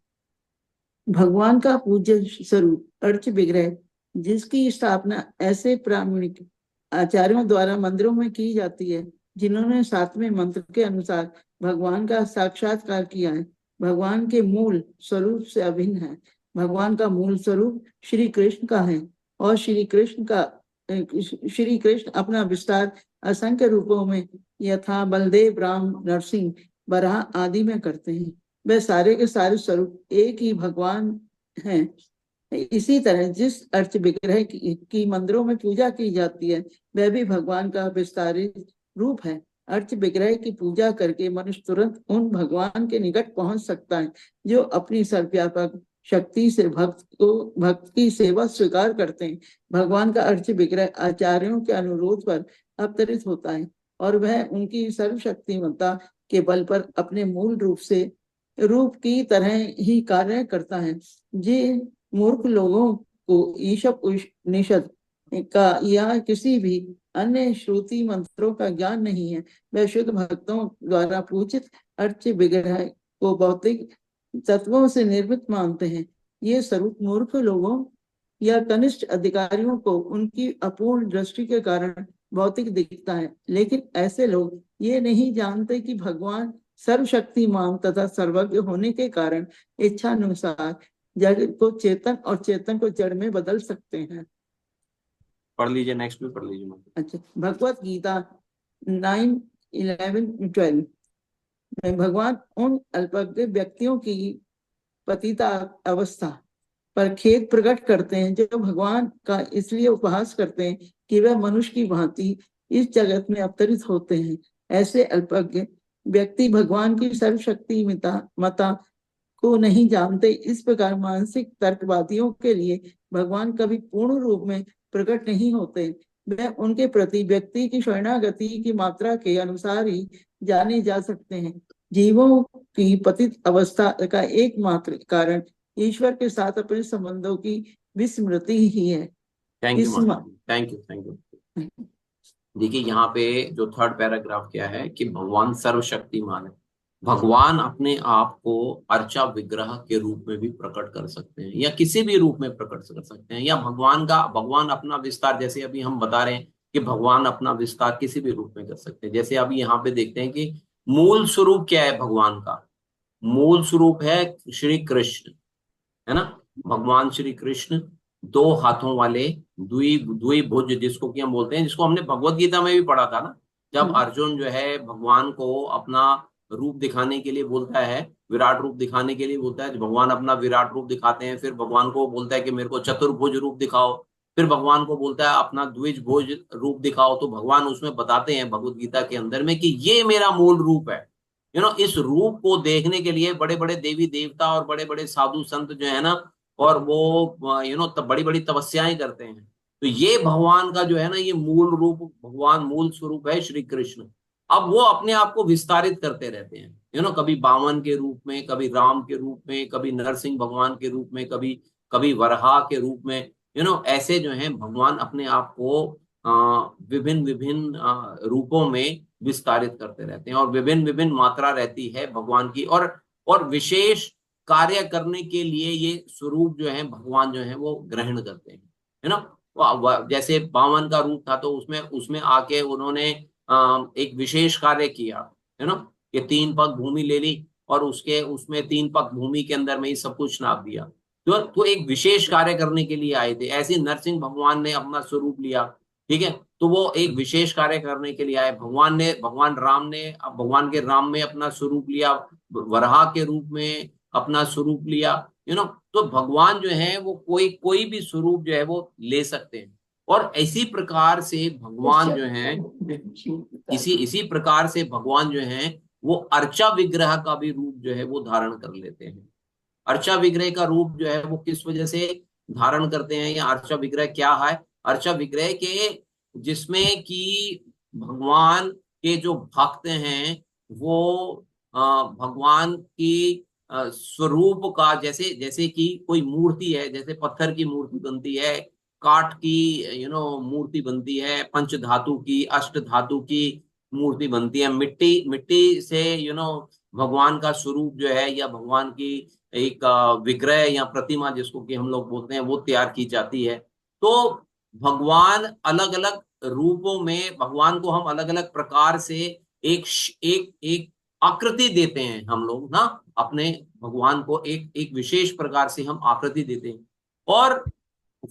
भगवान का पूज्य स्वरूप अर्च विग्रह, जिसकी स्थापना ऐसे प्रामाणिक आचार्यों द्वारा मंदिरों में की जाती है जिन्होंने सातवें मंत्र के अनुसार भगवान का साक्षात्कार किया है, भगवान के मूल स्वरूप से अभिन्न है। भगवान का मूल स्वरूप श्री कृष्ण का है और श्री कृष्ण अपना विस्तार असंख्य रूपों में यथा बलदेव, राम, नरसिंह, बराह आदि में करते हैं। वे सारे के सारे स्वरूप एक ही भगवान हैं। इसी तरह जिस अर्च विग्रह की मंदिरों में पूजा की जाती है वह भी भगवान का विस्तारित रूप है। अर्च विग्रह की पूजा करके मनुष्य तुरंत उन भगवान के निकट पहुंच सकता है जो अपनी सर्वव्यापक शक्ति से भक्त की सेवा स्वीकार करते हैं। भगवान का अर्च विग्रह आचार्यों के अनुरोध पर अवतरित होता है और वह उनकी सर्वशक्तिमत्ता के बल पर अपने मूल रूप की तरह ही कार्य करता है। जिन मूर्ख लोगों को ईशप उपनिषद का या किसी भी अन्य श्रुति मंत्रों का ज्ञान नहीं है, वह शुद्ध भक्तों द्वारा पूजित अर्च विग्रह को भौतिक तत्वों से निर्मित मानते हैं। ये स्वरूप मूर्ख लोगों या कनिष्ठ अधिकारियों को उनकी अपूर्ण दृष्टि के कारण भौतिक दिखता है, लेकिन ऐसे लोग ये नहीं जानते कि भगवान सर्वशक्तिमान तथा सर्वज्ञ होने के कारण इच्छा अनुसार जड़ को चेतन और चेतन को जड़ में बदल सकते हैं।
पढ़ लीजिए, नेक्स्ट भी पढ़ लीजिए।
अच्छा, भगवत गीता 9:11-12 में भगवान उन अल्पज्ञ व्यक्तियों की पतिता अवस्था पर खेद प्रकट करते हैं जो भगवान का इसलिए उपहास करते हैं कि वह मनुष्य की भांति इस जगत में अवतरित होते हैं। ऐसे अल्पज्ञ व्यक्ति भगवान की सर्वशक्ति मता को नहीं जानते। इस प्रकार मानसिक तर्कवादियों के लिए भगवान कभी पूर्ण रूप में प्रकट नहीं होते। वह उनके प्रति व्यक्ति की शरणागति की मात्रा के अनुसार ही जाने जा सकते हैं। जीवों की पतित अवस्था का एकमात्र कारण ईश्वर के साथ अपने संबंधों की विस्मृति ही है।
Thank you. देखिए यहाँ पे जो थर्ड पैराग्राफ क्या है कि भगवान सर्वशक्तिमान है। भगवान अपने आप को अर्चा विग्रह के रूप में भी प्रकट कर सकते हैं या किसी भी रूप में प्रकट कर सकते हैं, या भगवान अपना विस्तार, जैसे अभी हम बता रहे हैं कि भगवान अपना विस्तार किसी भी रूप में कर सकते हैं। जैसे अभी यहाँ पे देखते हैं कि मूल स्वरूप क्या है भगवान का। मूल स्वरूप है श्री कृष्ण, है ना। भगवान श्री कृष्ण दो हाथों वाले द्विभुज, जिसको कि हम बोलते हैं, जिसको हमने भगवत गीता में भी पढ़ा था ना, जब अर्जुन जो है भगवान को अपना रूप दिखाने के लिए बोलता है, विराट रूप दिखाने के लिए बोलता है, भगवान अपना विराट रूप दिखाते हैं, फिर भगवान को बोलता है कि मेरे को चतुर्भुज रूप दिखाओ, फिर भगवान को बोलता है अपना द्विभुज रूप दिखाओ। तो भगवान उसमें बताते हैं भगवत गीता के अंदर में कि ये मेरा मूल रूप है। इस रूप को देखने के लिए बड़े बड़े देवी देवता और बड़े बड़े साधु संत जो है ना, और वो बड़ी बड़ी तपस्याएं करते हैं। तो ये भगवान का जो है ना, ये मूल रूप, भगवान मूल स्वरूप है श्री कृष्ण। अब वो अपने आप को विस्तारित करते रहते हैं, कभी बामन के रूप में, कभी राम के रूप में, कभी नरसिंह भगवान के रूप में, कभी कभी वराह के रूप में। ऐसे जो है भगवान अपने आप को विभिन्न विभिन्न रूपों में विस्तारित करते रहते हैं, और विभिन्न विभिन्न मात्रा रहती है भगवान की, और विशेष कार्य करने के लिए ये स्वरूप जो है भगवान जो है वो ग्रहण करते हैं, है ना। जैसे बामन का रूप था तो उसमें आके उन्होंने एक विशेष कार्य किया, है ना, कि 3 पग भूमि ले ली और उसमें 3 पग भूमि के अंदर में ही सब कुछ नाप दिया। तो एक विशेष कार्य करने के लिए आए थे। ऐसे नरसिंह भगवान ने अपना स्वरूप लिया, ठीक है, तो वो एक विशेष कार्य करने के लिए आए। भगवान राम ने भगवान के राम में अपना स्वरूप लिया, वराह के रूप में अपना स्वरूप लिया, तो भगवान जो है वो कोई भी स्वरूप जो है वो ले सकते हैं। और इसी प्रकार से भगवान जो है इसी प्रकार से भगवान जो है वो अर्चा विग्रह का भी रूप जो है वो धारण कर लेते हैं। अर्चा विग्रह का रूप जो है वो किस वजह से धारण करते हैं, या अर्चा विग्रह क्या है? अर्चा विग्रह के जिसमें कि भगवान के जो भक्त हैं वो भगवान की स्वरूप का, जैसे जैसे कि कोई मूर्ति है, जैसे पत्थर की मूर्ति बनती है, काठ की मूर्ति बनती है, पंच धातु की, अष्ट धातु की मूर्ति बनती है, मिट्टी मिट्टी से भगवान का स्वरूप जो है या भगवान की एक विग्रह या प्रतिमा जिसको कि हम लोग बोलते हैं वो तैयार की जाती है। तो भगवान अलग अलग रूपों में, भगवान को हम अलग अलग प्रकार से एक एक एक आकृति देते हैं हम लोग ना, अपने भगवान को एक एक विशेष प्रकार से हम आकृति देते हैं। और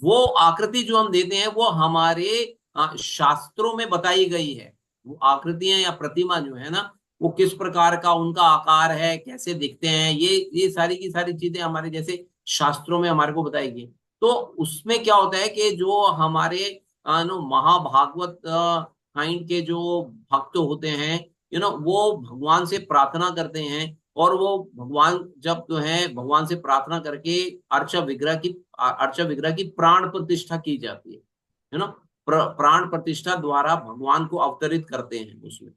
वो आकृति जो हम देते हैं वो हमारे शास्त्रों में बताई गई है। वो आकृतियां या प्रतिमा जो है ना, वो किस प्रकार का उनका आकार है, कैसे दिखते हैं, ये सारी की सारी चीजें हमारे जैसे शास्त्रों में हमारे को बताई गई। तो उसमें क्या होता है कि जो हमारे महाभागवत काइंड के जो भक्त होते हैं, वो भगवान से प्रार्थना करते हैं, और वो भगवान जब जो है भगवान से प्रार्थना करके अर्चा विग्रह की प्राण प्रतिष्ठा की जाती है ना, प्राण प्रतिष्ठा द्वारा भगवान को अवतरित करते हैं उसमें।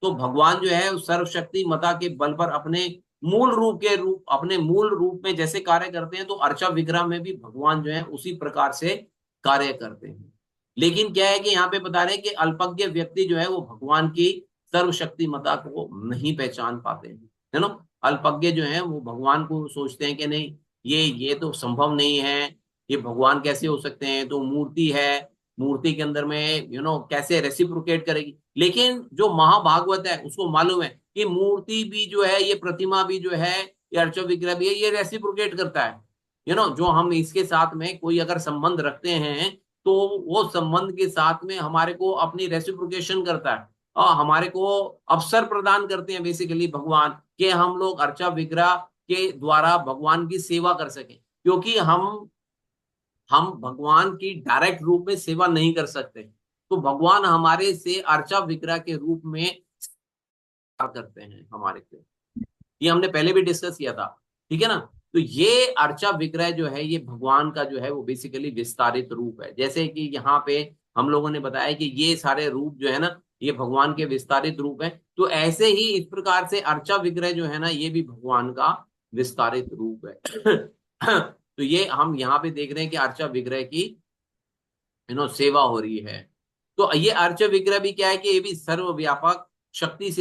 तो भगवान जो है उस सर्वशक्ति मता के बल पर अपने मूल रूप में जैसे कार्य करते हैं, तो अर्चा विग्रह में भी भगवान जो है उसी प्रकार से कार्य करते हैं। लेकिन क्या है कि यहाँ पे बता रहे हैं कि अल्पज्ञ व्यक्ति जो है वो भगवान की सर्वशक्ति मता को नहीं पहचान पाते हैं, है ना। अल्पज्ञ जो है वो भगवान को सोचते हैं कि नहीं, ये तो संभव नहीं है, ये भगवान कैसे हो सकते हैं, तो मूर्ति है, मूर्ति के अंदर में कैसे रेसिप्रोकेट करेगी। लेकिन जो महाभागवत है उसको मालूम है कि मूर्ति भी जो है, ये प्रतिमा भी जो है, ये अर्चा विग्रह भी है, ये रेसिप्रोकेट करता है। जो हम इसके साथ में कोई अगर संबंध रखते हैं तो वो संबंध के साथ में हमारे को अपनी रेसिप्रोकेशन करता है, और हमारे को अवसर प्रदान करते हैं बेसिकली भगवान के, हम लोग अर्चा विग्रह के द्वारा भगवान की सेवा कर सकें। क्योंकि हम भगवान की डायरेक्ट रूप में सेवा नहीं कर सकते, तो भगवान हमारे से अर्चा विग्रह के रूप में करते हैं हमारे को। ये हमने पहले भी डिस्कस किया था, ठीक है ना। तो ये अर्चा विग्रह जो है ये भगवान का जो है वो बेसिकली विस्तारित रूप है। जैसे कि यहाँ पे हम लोगों ने बताया कि ये सारे रूप जो है ना ये भगवान के विस्तारित रूप है, तो ऐसे ही इस प्रकार से अर्चा विग्रह जो है ना ये भी भगवान का विस्तारित रूप है। तो ये हम यहाँ पे देख रहे हैं कि अर्चा विग्रह की सेवा हो रही है। तो ये अर्चा विग्रह भी क्या है कि ये भी सर्वव्यापक शक्ति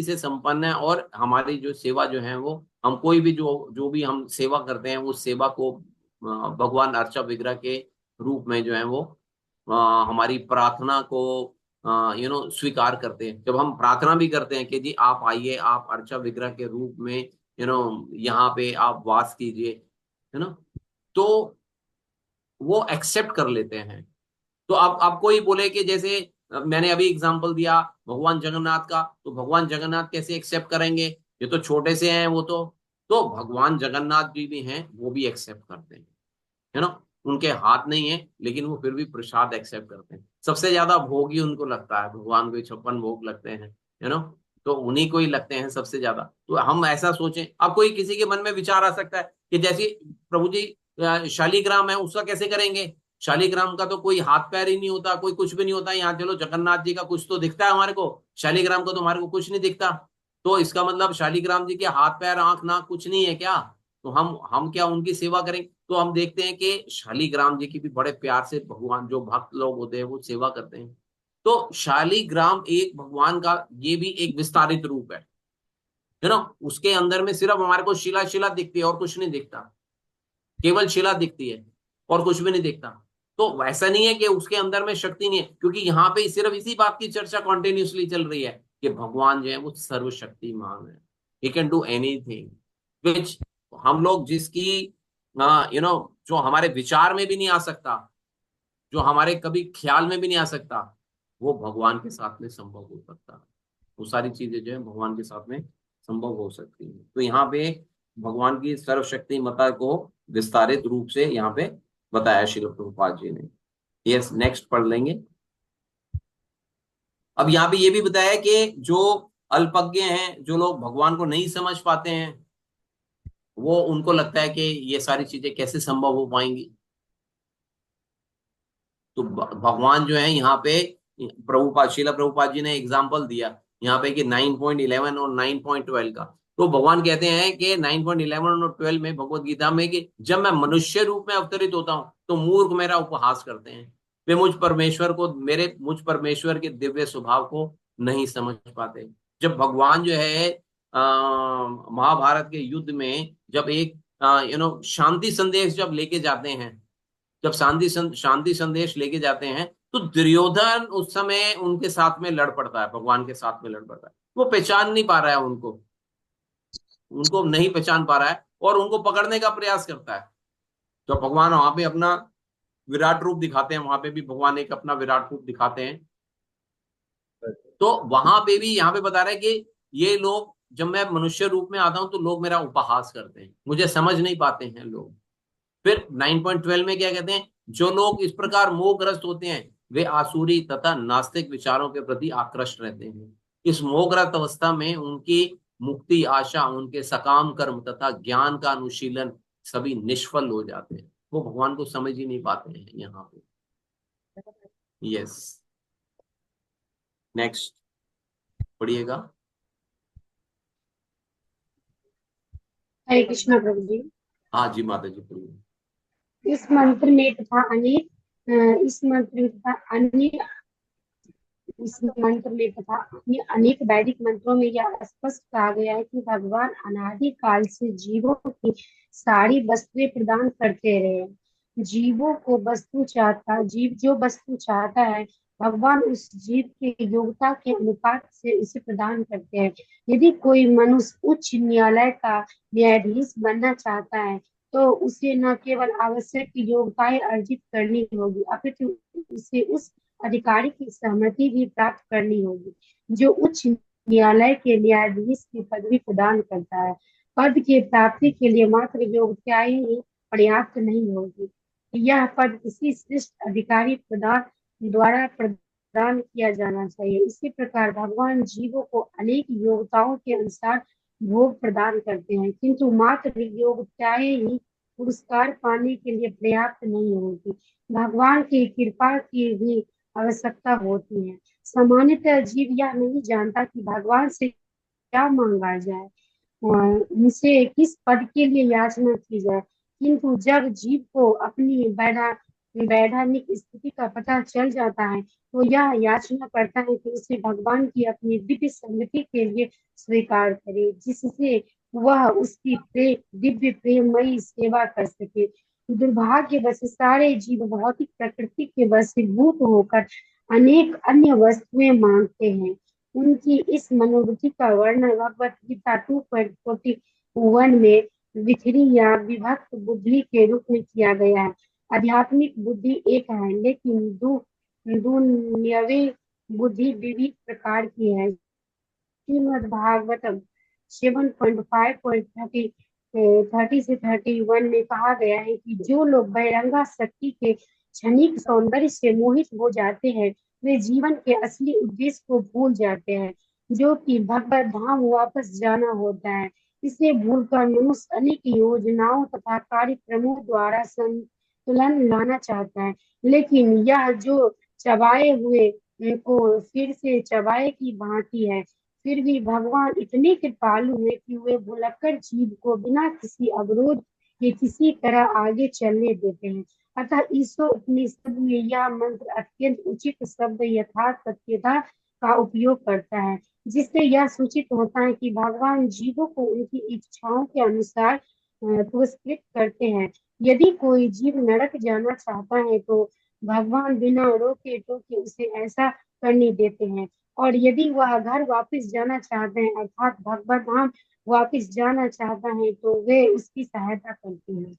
से संपन्न है, और हमारी जो सेवा जो है वो हम कोई भी जो भी हम सेवा करते हैं उस सेवा को भगवान अर्चा विग्रह के रूप में जो है वो हमारी प्रार्थना को स्वीकार करते हैं। जब हम प्रार्थना भी करते हैं कि जी आप आइए, आप अर्चा विग्रह के रूप में यहाँ पे आप वास कीजिए, है ना, तो वो एक्सेप्ट कर लेते हैं। तो अब कोई बोले कि जैसे मैंने अभी एग्जांपल दिया भगवान जगन्नाथ का, तो भगवान जगन्नाथ कैसे एक्सेप्ट करेंगे, ये तो छोटे से हैं वो तो भगवान जगन्नाथ जी भी हैं, वो भी एक्सेप्ट करते हैं, है ना। उनके हाथ नहीं है लेकिन वो फिर भी प्रसाद एक्सेप्ट करते हैं। सबसे ज्यादा भोग ही उनको लगता है, भगवान को 56 भोग लगते हैं, है ना, तो उन्हीं को ही लगते हैं सबसे ज्यादा। तो हम ऐसा सोचें, अब कोई किसी के मन में विचार आ सकता है कि जैसे प्रभु जी शालीग्राम है उसका कैसे करेंगे, शालीग्राम का तो कोई हाथ पैर ही नहीं होता, कोई कुछ भी नहीं होता। यहाँ चलो जगन्नाथ जी का कुछ तो दिखता है हमारे को, शालीग्राम का तो हमारे को कुछ नहीं दिखता, तो इसका मतलब शालीग्राम जी के हाथ पैर आंख नाक कुछ नहीं है क्या, तो हम क्या उनकी सेवा करेंगे। तो हम देखते हैं कि शालीग्राम जी की भी बड़े प्यार से भगवान जो भक्त लोग होते हैं वो सेवा करते हैं। तो शालीग्राम एक भगवान का ये भी एक विस्तारित रूप है ना। उसके अंदर में सिर्फ हमारे को शिला दिखती है और कुछ नहीं दिखता, केवल शिला दिखती है और कुछ भी नहीं दिखता। तो वैसा नहीं है कि उसके अंदर में शक्ति नहीं है, क्योंकि यहाँ पे सिर्फ इसी बात की चर्चा कॉन्टिन्यूसली चल रही है कि भगवान जो है वो सर्वशक्तिमान है, ही कैन डू एनीथिंग, विच हम लोग जिसकी जो हमारे विचार में भी नहीं आ सकता, जो हमारे कभी ख्याल में भी नहीं आ सकता, वो भगवान के साथ में संभव हो सकता है। वो सारी चीजें जो है भगवान के साथ में संभव हो सकती है। तो यहाँ पे भगवान की सर्वशक्ति मता को विस्तारित रूप से यहाँ पे बताया श्रील प्रभुपाद जी ने। यस, नेक्स्ट पढ़ लेंगे। अब यहाँ पे ये भी बताया कि जो अल्पज्ञ हैं, जो लोग भगवान को नहीं समझ पाते हैं, वो उनको लगता है कि ये सारी चीजें कैसे संभव हो पाएंगी। तो भगवान जो है यहाँ पे प्रभुपाद श्रील प्रभुपाद जी ने एग्जाम्पल दिया यहाँ पे कि 9.11 और 9.12 का। तो भगवान कहते हैं कि 9.11 और 12 में भगवत गीता में कि जब मैं मनुष्य रूप में अवतरित होता हूं तो मूर्ख मेरा उपहास करते हैं, वे मुझ परमेश्वर के दिव्य स्वभाव को नहीं समझ पाते। जब भगवान जो है महाभारत के युद्ध में जब एक शांति संदेश जब लेके जाते हैं, जब शांति संदेश लेके जाते हैं, तो दुर्योधन उस समय उनके साथ में लड़ पड़ता है, भगवान के साथ में लड़ पड़ता है। वो पहचान नहीं पा रहा है उनको उनको नहीं पहचान पा रहा है और उनको पकड़ने का प्रयास करता है। तो भगवान वहां पे अपना विराट रूप दिखाते हैं, वहां पे भी भगवान एक अपना विराट रूप दिखाते हैं। तो वहां पे भी यहाँ पे बता रहे हैं कि ये लोग, जब मैं मनुष्य रूप में आता हूं तो लोग मेरा उपहास करते हैं, मुझे समझ नहीं पाते हैं लोग। फिर 9.12 में क्या कहते हैं, जो लोग इस प्रकार मोहग्रस्त होते हैं वे आसुरी तथा नास्तिक विचारों के प्रति आकृष्ट रहते हैं। इस मोहग्रस्त अवस्था में उनकी मुक्ति आशा, उनके सकाम कर्म तथा ज्ञान का अनुशीलन सभी निष्फल हो जाते हैं। वो भगवान को समझ ही नहीं पाते हैं यहाँ पे। यस, नेक्स्ट पढ़िएगा।
हरे कृष्णा प्रभु जी।
हाँ जी माता जी, पढ़िए।
इस मंत्र में तथा अनेक इस मंत्र में तथा अन्य इस मंत्र में तथा अन्य अनेक वैदिक मंत्रों में यह स्पष्ट कहा गया है कि भगवान अनादि काल से जीवों की सारी वस्तुएं प्रदान करते रहे। जीवों को जीव जो वस्तु चाहता है, भगवान उस जीव के योग्यता के अनुपात से उसे प्रदान करते हैं। यदि कोई मनुष्य उच्च न्यायालय का न्यायाधीश बनना चाहता है, तो उसे न केवल आवश्यक योग्यताएं अर्जित करनी होगी, अपितु उसे उस अधिकारी की सहमति भी प्राप्त करनी होगी जो उच्च न्यायालय के न्यायाधीश की पदवी प्रदान करता है। पद की प्राप्ति के लिए मात्र योग्यताएं ही पर्याप्त नहीं होगी, यह पद किसी श्रेष्ठ अधिकारी द्वारा प्रदान किया जाना चाहिए। इसी प्रकार भगवान जीवों को अनेक योग्यताओं के अनुसार भोग प्रदान करते हैं, किंतु मात्र योग्यताएं ही पुरस्कार पाने के लिए पर्याप्त नहीं होगी। भगवान की कृपा की भी आवश्यकता होती है। सामान्यतः जीव यह नहीं जानता कि भगवान से क्या मांगा जाए, उनसे किस पद के लिए याचना की जाए, किंतु जब जीव को अपनी वैधानिक स्थिति का पता चल जाता है, तो यह याचना करता है कि उसे भगवान की अपनी दिव्य संगति के लिए स्वीकार करे, जिससे वह उसकी दिव्य प्रेममयी सेवा कर सके। दुर्भाग्यवश सारे जीव भौतिक प्रकृति के वशीभूत होकर अनेक अन्य वस्तुएं मांगते हैं। उनकी इस मनोवृत्ति का वर्णन भगवत गीता 2.41 में विथरी या विभक्त बुद्धि के रूप में किया गया है। आध्यात्मिक बुद्धि एक है, लेकिन दुनियावी बुद्धि विविध प्रकार की है। श्रीमद् भागवतम 7.5.30 से 31 में कहा गया है कि जो लोग बहिरंगा शक्ति के क्षणिक सौंदर्य से मोहित हो जाते हैं, वे जीवन के असली उद्देश्य को भूल जाते हैं, जो कि भगवत धाम वापस जाना होता है। इसे भूलकर मनुष्य अनेक योजनाओं तथा कार्यक्रमों द्वारा संतुलन लाना चाहता है, लेकिन यह जो चबाए हुए को फिर से चबाए की भांति है। फिर भी भगवान इतने कृपालु है कि वे भुलक्कड़ जीव को बिना किसी अवरोध के किसी तरह आगे चलने देते हैं। अतः ईश्वर उपनिषद में यह मंत्र अत्यंत उचित शब्द यथार्थ सत्यता का उपयोग करता है, जिससे यह सूचित होता है कि भगवान जीवों को उनकी इच्छाओं के अनुसार पुरस्कृत करते हैं। यदि कोई जीव नरक जाना चाहता है, तो भगवान बिना रोके टोके उसे ऐसा करने देते हैं। और यदि वह घर वापस जाना चाहते हैं अर्थात भगवत धाम वापस जाना चाहता है तो वे उसकी सहायता करते हैं।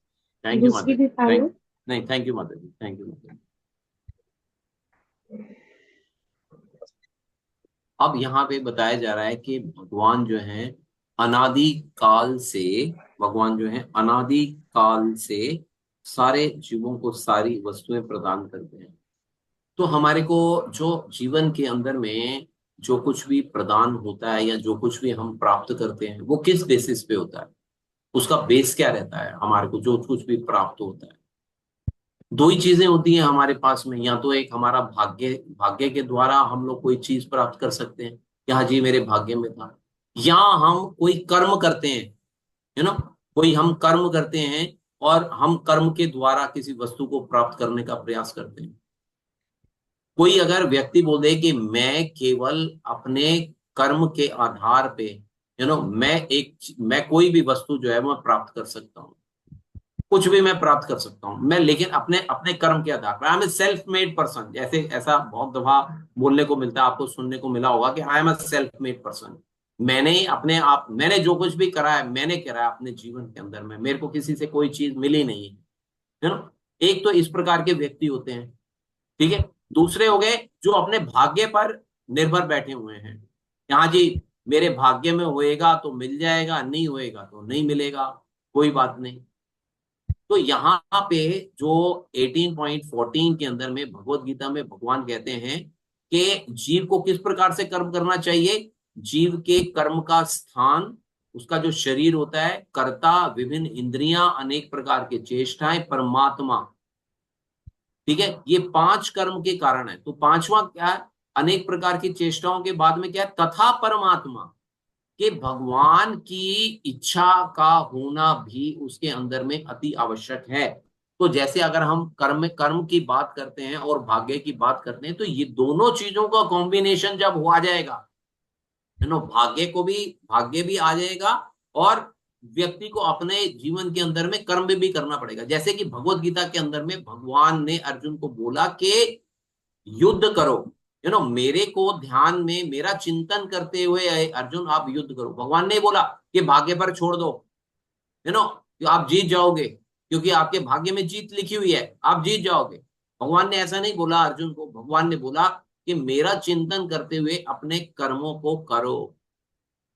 थैंक यू
दूसरी
माता
भी
जी,
पढ़ लो।
नहीं थैंक यू माता जी, थैंक यू माता जी। अब यहाँ पे बताया जा रहा है कि भगवान जो है अनादि काल से, भगवान जो है अनादि काल से सारे जीवों को सारी वस्तुएं प्रदान करते हैं। तो हमारे को जो जीवन के अंदर में जो कुछ भी प्रदान होता है या जो कुछ भी हम प्राप्त करते हैं वो किस बेसिस पे होता है, उसका बेस क्या रहता है? हमारे को जो कुछ भी प्राप्त होता है, दो ही चीजें होती हैं हमारे पास में। या तो एक हमारा भाग्य, भाग्य के द्वारा हम लोग कोई चीज प्राप्त कर सकते हैं कि हाँ जी मेरे भाग्य में था, या हम कोई कर्म करते हैं, है ना, कोई हम कर्म करते हैं और हम कर्म के द्वारा किसी वस्तु को प्राप्त करने का प्रयास करते हैं। कोई अगर व्यक्ति बोले कि मैं केवल अपने कर्म के आधार पे, मैं कोई भी वस्तु जो है मैं प्राप्त कर सकता हूँ, कुछ भी मैं प्राप्त कर सकता हूं मैं, लेकिन अपने अपने कर्म के आधार पर। I am a self made person, जैसे ऐसा बहुत दफा बोलने को मिलता है, आपको सुनने को मिला होगा कि I am a self made person. मैंने ही अपने आप, मैंने जो कुछ भी करा है मैंने करा है अपने जीवन के अंदर में, मेरे को किसी से कोई चीज मिली नहीं है ना। एक तो इस प्रकार के व्यक्ति होते हैं, ठीक है। दूसरे हो गए जो अपने भाग्य पर निर्भर बैठे हुए हैं, हाँ जी मेरे भाग्य में होएगा तो मिल जाएगा, नहीं होएगा तो नहीं मिलेगा, कोई बात नहीं। तो यहाँ पे जो 18.14 के अंदर में भगवत गीता में भगवान कहते हैं कि जीव को किस प्रकार से कर्म करना चाहिए। जीव के कर्म का स्थान, उसका जो शरीर होता है, कर्ता, विभिन्न इंद्रियां, अनेक प्रकार के चेष्टाएं, परमात्मा, ठीक है। ये 5 कर्म के कारण है। तो पांचवा क्या है? अनेक प्रकार की चेष्टाओं के बाद में क्या है? तथा परमात्मा, कि भगवान की इच्छा का होना भी उसके अंदर में अति आवश्यक है। तो जैसे अगर हम कर्म की बात करते हैं और भाग्य की बात करते हैं, तो ये दोनों चीजों का कॉम्बिनेशन जब हो आ जाएगा, भाग्य भी आ जाएगा और व्यक्ति को अपने जीवन के अंदर में कर्म भी करना पड़ेगा। जैसे कि भगवत गीता के अंदर में भगवान ने अर्जुन को बोला कि युद्ध करो, मेरे को ध्यान में मेरा चिंतन करते हुए अर्जुन आप युद्ध करो। भगवान ने बोला कि भाग्य पर छोड़ दो, आप जीत जाओगे, क्योंकि आपके भाग्य में जीत लिखी हुई है, आप जीत जाओगे। भगवान ने ऐसा नहीं बोला अर्जुन को, भगवान ने बोला कि मेरा चिंतन करते हुए अपने कर्मों को करो।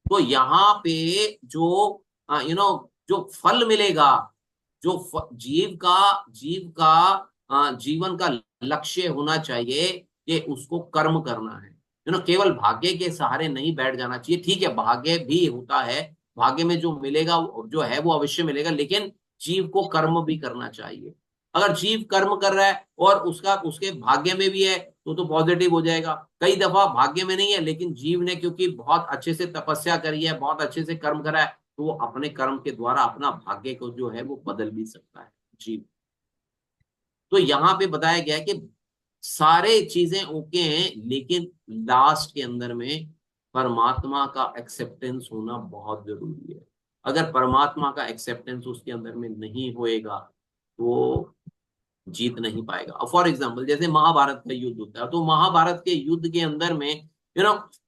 तो यहाँ पे जो जो फल मिलेगा, जीव का जीवन का लक्ष्य होना चाहिए कि उसको कर्म करना है, केवल भाग्य के सहारे नहीं बैठ जाना चाहिए। ठीक है, भाग्य भी होता है, भाग्य में जो मिलेगा जो है वो अवश्य मिलेगा, लेकिन जीव को कर्म भी करना चाहिए। अगर जीव कर्म कर रहा है और उसका उसके भाग्य में भी है तो पॉजिटिव हो जाएगा। कई दफा भाग्य में नहीं है, लेकिन जीव ने क्योंकि बहुत अच्छे से तपस्या करी है, बहुत अच्छे से कर्म करा है, तो वो अपने कर्म के द्वारा अपना भाग्य को जो है वो बदल भी सकता है जीव। तो यहाँ पे बताया गया है कि सारे चीजें ओके हैं, लेकिन लास्ट के अंदर में परमात्मा का एक्सेप्टेंस होना बहुत जरूरी है। अगर परमात्मा का एक्सेप्टेंस उसके अंदर में नहीं होएगा तो जीत नहीं पाएगा। फॉर एग्जाम्पल जैसे महाभारत का युद्ध होता है, तो महाभारत के युद्ध के अंदर में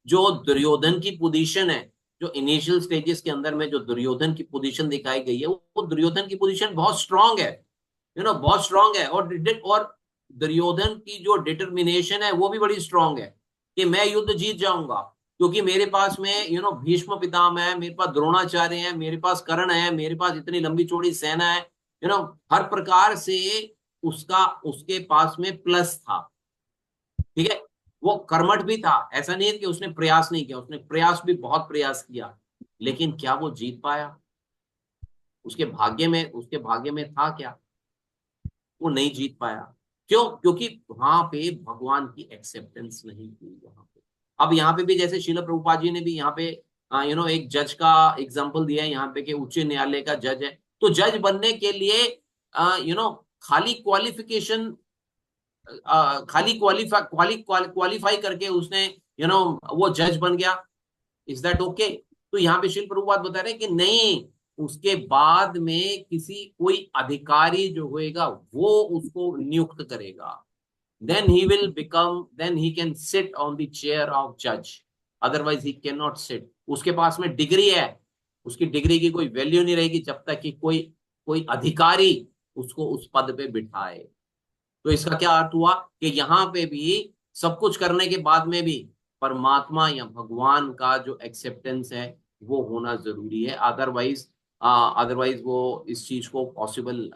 जो दुर्योधन की पोजीशन है, जो इनिशियल स्टेजेस के अंदर में जो दुर्योधन की पोजीशन दिखाई गई है, वो दुर्योधन की पोजीशन बहुत स्ट्रांग है, बहुत स्ट्रांग है। और दुर्योधन की जो डिटर्मिनेशन है वो भी बड़ी स्ट्रांग है कि मैं युद्ध जीत जाऊंगा, क्योंकि मेरे पास में भीष्म पितामह है, मेरे पास द्रोणाचार्य है, मेरे पास कर्ण है, मेरे पास इतनी लंबी चौड़ी सेना है, हर प्रकार से उसका उसके पास में प्लस था, ठीक है। वो कर्मठ भी था, ऐसा नहीं है कि उसने प्रयास नहीं किया, उसने प्रयास भी बहुत प्रयास किया, लेकिन क्या वो जीत पाया? उसके भाग्य में था क्या? वो नहीं जीत पाया। क्यों? क्योंकि वहां पे भगवान की एक्सेप्टेंस नहीं हुई वहां पे। अब यहाँ पे भी जैसे श्रील प्रभुपाद जी ने भी यहाँ पे एक जज का एग्जांपल दिया है यहाँ पे कि उच्च न्यायालय का जज है, तो जज बनने के लिए खाली क्वालिफिकेशन, खाली क्वालिफाई करके उसने वो जज बन गया, इज दैट ओके? तो यहाँ पे श्रील प्रभुपाद बता रहे हैं कि नहीं, उसके बाद में कोई अधिकारी जो होएगा वो उसको नियुक्त करेगा, then he will become, then he can sit on the chair of judge, otherwise he cannot sit. उसके पास में डिग्री है, उसकी डिग्री की कोई वैल्यू नहीं रहेगी जब तक कि कोई कोई अधिकारी उसको उस पद पे बिठाए। तो इसका क्या अर्थ हुआ कि यहाँ पे भी सब कुछ करने के बाद में भी परमात्मा या भगवान का जो एक्सेप्टेंस है वो होना जरूरी है, अदरवाइज अदरवाइज वो इस चीज को पॉसिबल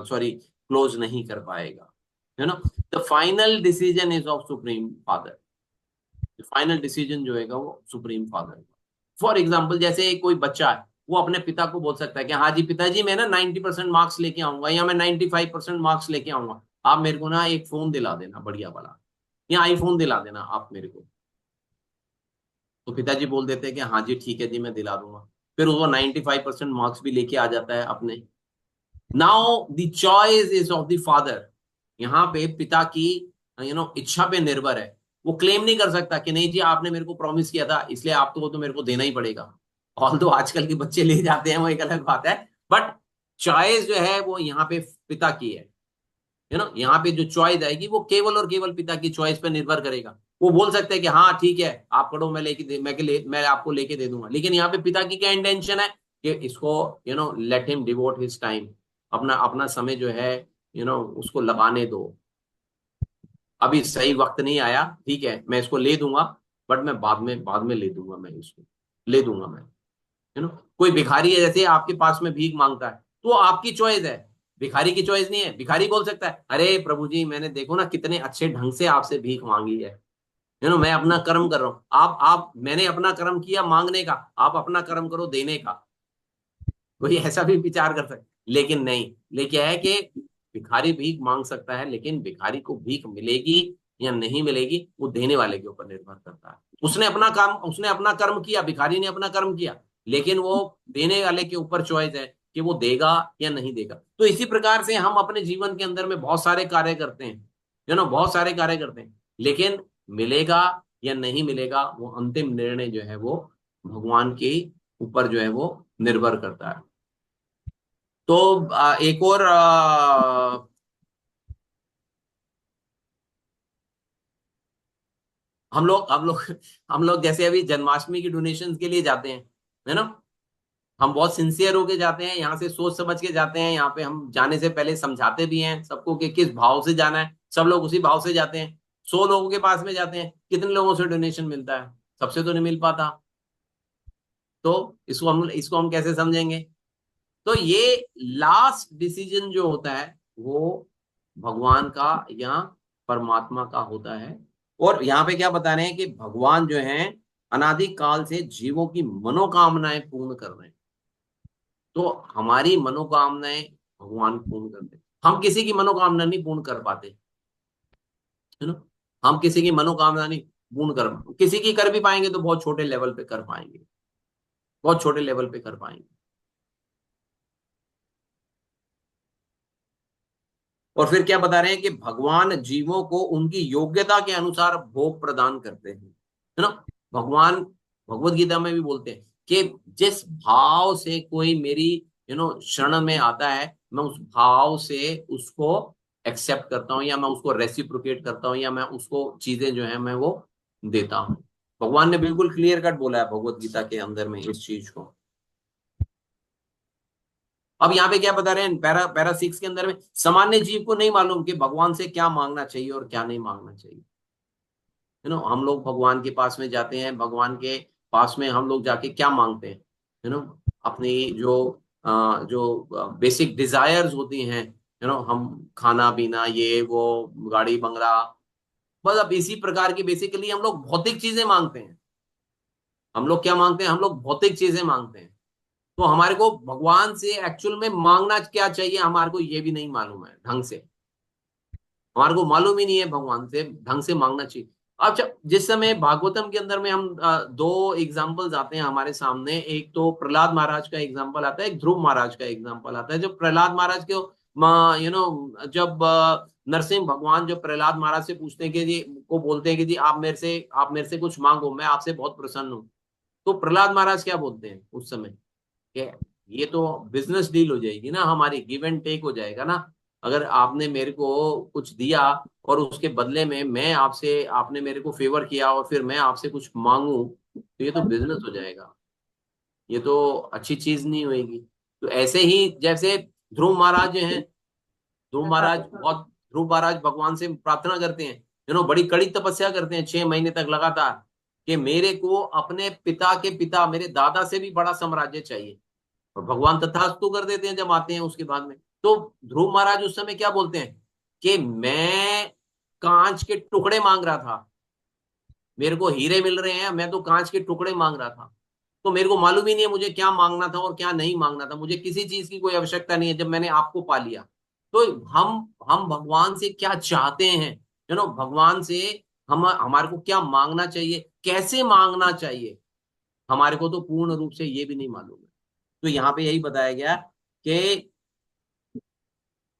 सॉरी क्लोज नहीं कर पाएगा, है ना। The final decision is of supreme father, final decision जो है वो सुप्रीम फादर। फॉर एग्जाम्पल जैसे कोई बच्चा है, वो अपने पिता को बोल सकता है कि हाँ जी पिताजी मैं ना 90% मार्क्स लेके आऊंगा या मैं 95% मार्क्स लेके आऊंगा, आप मेरे को ना एक फोन दिला देना बढ़िया वाला, या आईफोन दिला देना आप मेरे को। तो पिताजी बोल देते हैं कि हाँ जी ठीक है जी मैं दिला दूंगा, फिर वो 95% मार्क्स भी लेके आ जाता है अपने। Now the choice is of the father, यहाँ पे पिता की इच्छा पे निर्भर है। वो क्लेम नहीं कर सकता कि नहीं जी आपने मेरे को प्रॉमिस किया था इसलिए आपको वो तो मेरे को देना ही पड़ेगा। ऑल दो आजकल के बच्चे ले जाते हैं वो एक अलग बात है, बट चॉइस जो है वो यहाँ पे पिता की है, यहाँ पे जो चॉइस आएगी वो केवल और केवल पिता की चॉइस पे निर्भर करेगा। वो बोल सकते हैं कि हाँ ठीक है आप करो मैं लेके दे मैं आपको लेके दे दूंगा, लेकिन यहाँ पे पिता की क्या इंटेंशन है कि इसको let him devote his time, अपना अपना समय जो है उसको लगाने दो। अभी सही वक्त नहीं आया, ठीक है मैं इसको ले दूंगा, बट मैं बाद में ले दूंगा, मैं इसको ले दूंगा मैं। कोई भिखारी है जैसे आपके पास में भीख मांगता है तो आपकी चॉइस है, भिखारी की चॉइस नहीं है। भिखारी बोल सकता है अरे प्रभु जी मैंने देखो ना कितने अच्छे ढंग से आपसे भीख मांगी है, मैं अपना कर्म कर रहा हूं। आप मैंने अपना कर्म किया मांगने का, आप अपना कर्म करो देने का। कोई ऐसा भी विचार कर सकता है, लेकिन नहीं, लेकिन है कि भिखारी भीख मांग सकता है, लेकिन भिखारी को भीख मिलेगी या नहीं मिलेगी वो देने वाले के ऊपर निर्भर करता है। उसने अपना कर्म किया, भिखारी ने अपना कर्म किया, लेकिन वो देने वाले के ऊपर चॉइस है कि वो देगा या नहीं देगा। तो इसी प्रकार से हम अपने जीवन के अंदर में बहुत सारे कार्य करते हैं, बहुत सारे कार्य करते हैं, लेकिन मिलेगा या नहीं मिलेगा वो अंतिम निर्णय जो है वो भगवान के ऊपर जो है वो निर्भर करता है। तो एक और हम लोग हम लोग जैसे अभी जन्माष्टमी की डोनेशन के लिए जाते हैं, है ना, हम बहुत सिंसियर होके जाते हैं, यहाँ से सोच समझ के जाते हैं। यहाँ पे हम जाने से पहले समझाते भी हैं सबको कि किस भाव से जाना है, सब लोग उसी भाव से जाते हैं। 100 लोगों के पास में जाते हैं, कितने लोगों से डोनेशन मिलता है, सबसे तो नहीं मिल पाता। तो इसको हम कैसे समझेंगे। तो ये लास्ट डिसीजन जो होता है वो भगवान का या परमात्मा का होता है। और यहाँ पे क्या बता रहे हैं कि भगवान जो है अनादि काल से जीवों की मनोकामनाएं पूर्ण कर रहे हैं। तो हमारी मनोकामनाएं भगवान पूर्ण करते हैं, हम किसी की मनोकामना नहीं पूर्ण कर पाते, है ना। हम किसी की मनोकामना नहीं पूर्ण कर, किसी की कर भी पाएंगे तो बहुत छोटे लेवल पे कर पाएंगे, बहुत छोटे लेवल पे कर पाएंगे। और फिर क्या बता रहे हैं कि भगवान जीवों को उनकी योग्यता के अनुसार भोग प्रदान करते हैं, है ना। भगवान भगवत गीता में भी बोलते हैं कि जिस भाव से कोई मेरी शरण में आता है मैं उस भाव से उसको एक्सेप्ट करता हूं, या मैं उसको रेसिप्रोकेट करता हूं, या मैं उसको चीजें जो है मैं वो देता हूं। भगवान ने बिल्कुल क्लियर कट बोला है भगवत गीता के अंदर में इस चीज को। अब यहाँ पे क्या बता रहे हैं पैरा 6 के अंदर में, सामान्य जीव को नहीं मालूम कि भगवान से क्या मांगना चाहिए और क्या नहीं मांगना चाहिए। हम लोग भगवान के पास में जाते हैं, भगवान के पास में हम लोग जाके क्या मांगते हैं, अपनी जो बेसिक डिजायर्स होती हैं, हम खाना पीना ये वो गाड़ी बंगला, बस अब इसी प्रकार की बेसिकली हम लोग भौतिक चीजें मांगते हैं। हम लोग क्या मांगते हैं, हम लोग भौतिक चीजें मांगते हैं। तो हमारे को भगवान से एक्चुअल में मांगना क्या चाहिए हमारे को ये भी नहीं मालूम है ढंग से, हमारे को मालूम ही नहीं है भगवान से ढंग से मांगना चाहिए। अच्छा, जिस समय भागवतम के अंदर में हम दो एग्जाम्पल्स आते हैं हमारे सामने, एक तो प्रहलाद महाराज का एग्जाम्पल आता है, एक ध्रुव महाराज का एग्जाम्पल आता है। जो प्रहलाद महाराज के जब नरसिंह भगवान जो प्रहलाद महाराज से पूछते हैं कि जी को बोलते हैं कि जी आप मेरे से कुछ मांगो, मैं आपसे बहुत प्रसन्न हूँ। तो प्रहलाद महाराज क्या बोलते हैं उस समय कि ये तो बिजनेस डील हो जाएगी ना, हमारी गिव एंड टेक हो जाएगा ना, अगर आपने मेरे को कुछ दिया और उसके बदले में मैं आपसे, आपने मेरे को फेवर किया और फिर मैं आपसे कुछ मांगू, तो ये तो बिजनेस हो जाएगा, ये तो अच्छी चीज नहीं होगी। तो ऐसे ही जैसे ध्रुव महाराज जो हैं, ध्रुव महाराज भगवान से प्रार्थना करते हैं, बड़ी कड़ी तपस्या करते हैं 6 महीने तक लगातार, कि मेरे को अपने पिता के पिता, मेरे दादा से भी बड़ा साम्राज्य चाहिए। और भगवान तथास्तु कर देते हैं जब आते हैं उसके बाद में। तो ध्रुव महाराज उस समय क्या बोलते हैं कि मैं कांच के टुकड़े मांग रहा था, मेरे को हीरे मिल रहे हैं, मैं तो कांच के टुकड़े मांग रहा था। तो मेरे को मालूम ही नहीं है मुझे क्या मांगना था और क्या नहीं मांगना था, मुझे किसी चीज की कोई आवश्यकता नहीं है जब मैंने आपको पा लिया। तो हम भगवान से क्या चाहते हैं, भगवान से हम, हमारे को क्या मांगना चाहिए, कैसे मांगना चाहिए, हमारे को तो पूर्ण रूप से ये भी नहीं मालूम है। तो यहाँ पे यही बताया गया कि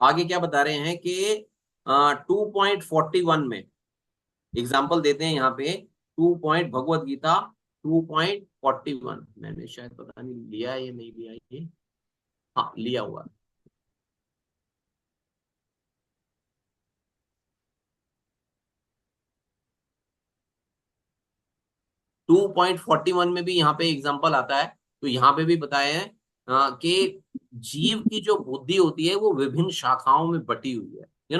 आगे क्या बता रहे हैं कि 2.41 में एग्जाम्पल देते हैं यहाँ पे, भगवत गीता 2.41, मैंने शायद पता नहीं लिया है या नहीं लिया है ये, हाँ लिया हुआ है। 2.41 में भी यहाँ पे एग्जाम्पल आता है। तो यहाँ पे भी बताया है कि जीव की जो बुद्धि होती है वो विभिन्न शाखाओं में बटी हुई है,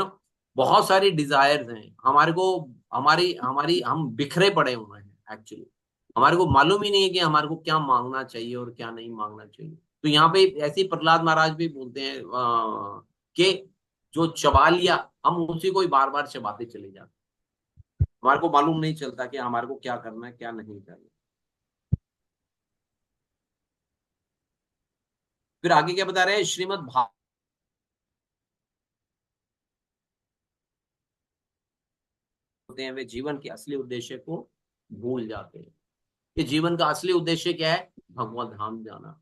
बहुत सारी डिजायर्स हैं हमारे को, हमारी हमारी हम बिखरे पड़े हुए हैं एक्चुअली, हमारे को मालूम ही नहीं है कि हमारे को क्या मांगना चाहिए और क्या नहीं मांगना चाहिए। तो यहाँ पे ऐसे ही प्रहलाद महाराज भी बोलते हैं कि जो चबा लिया हम उसी को ही बार बार चबाते चले जाते, हमारे को मालूम नहीं चलता कि हमारे को क्या करना है क्या नहीं करना। फिर आगे क्या बता रहे हैं, श्रीमद् भागवत होते हैं वे जीवन के असली उद्देश्य को भूल जाते हैं। कि जीवन का असली उद्देश्य क्या है, भगवत धाम जाना,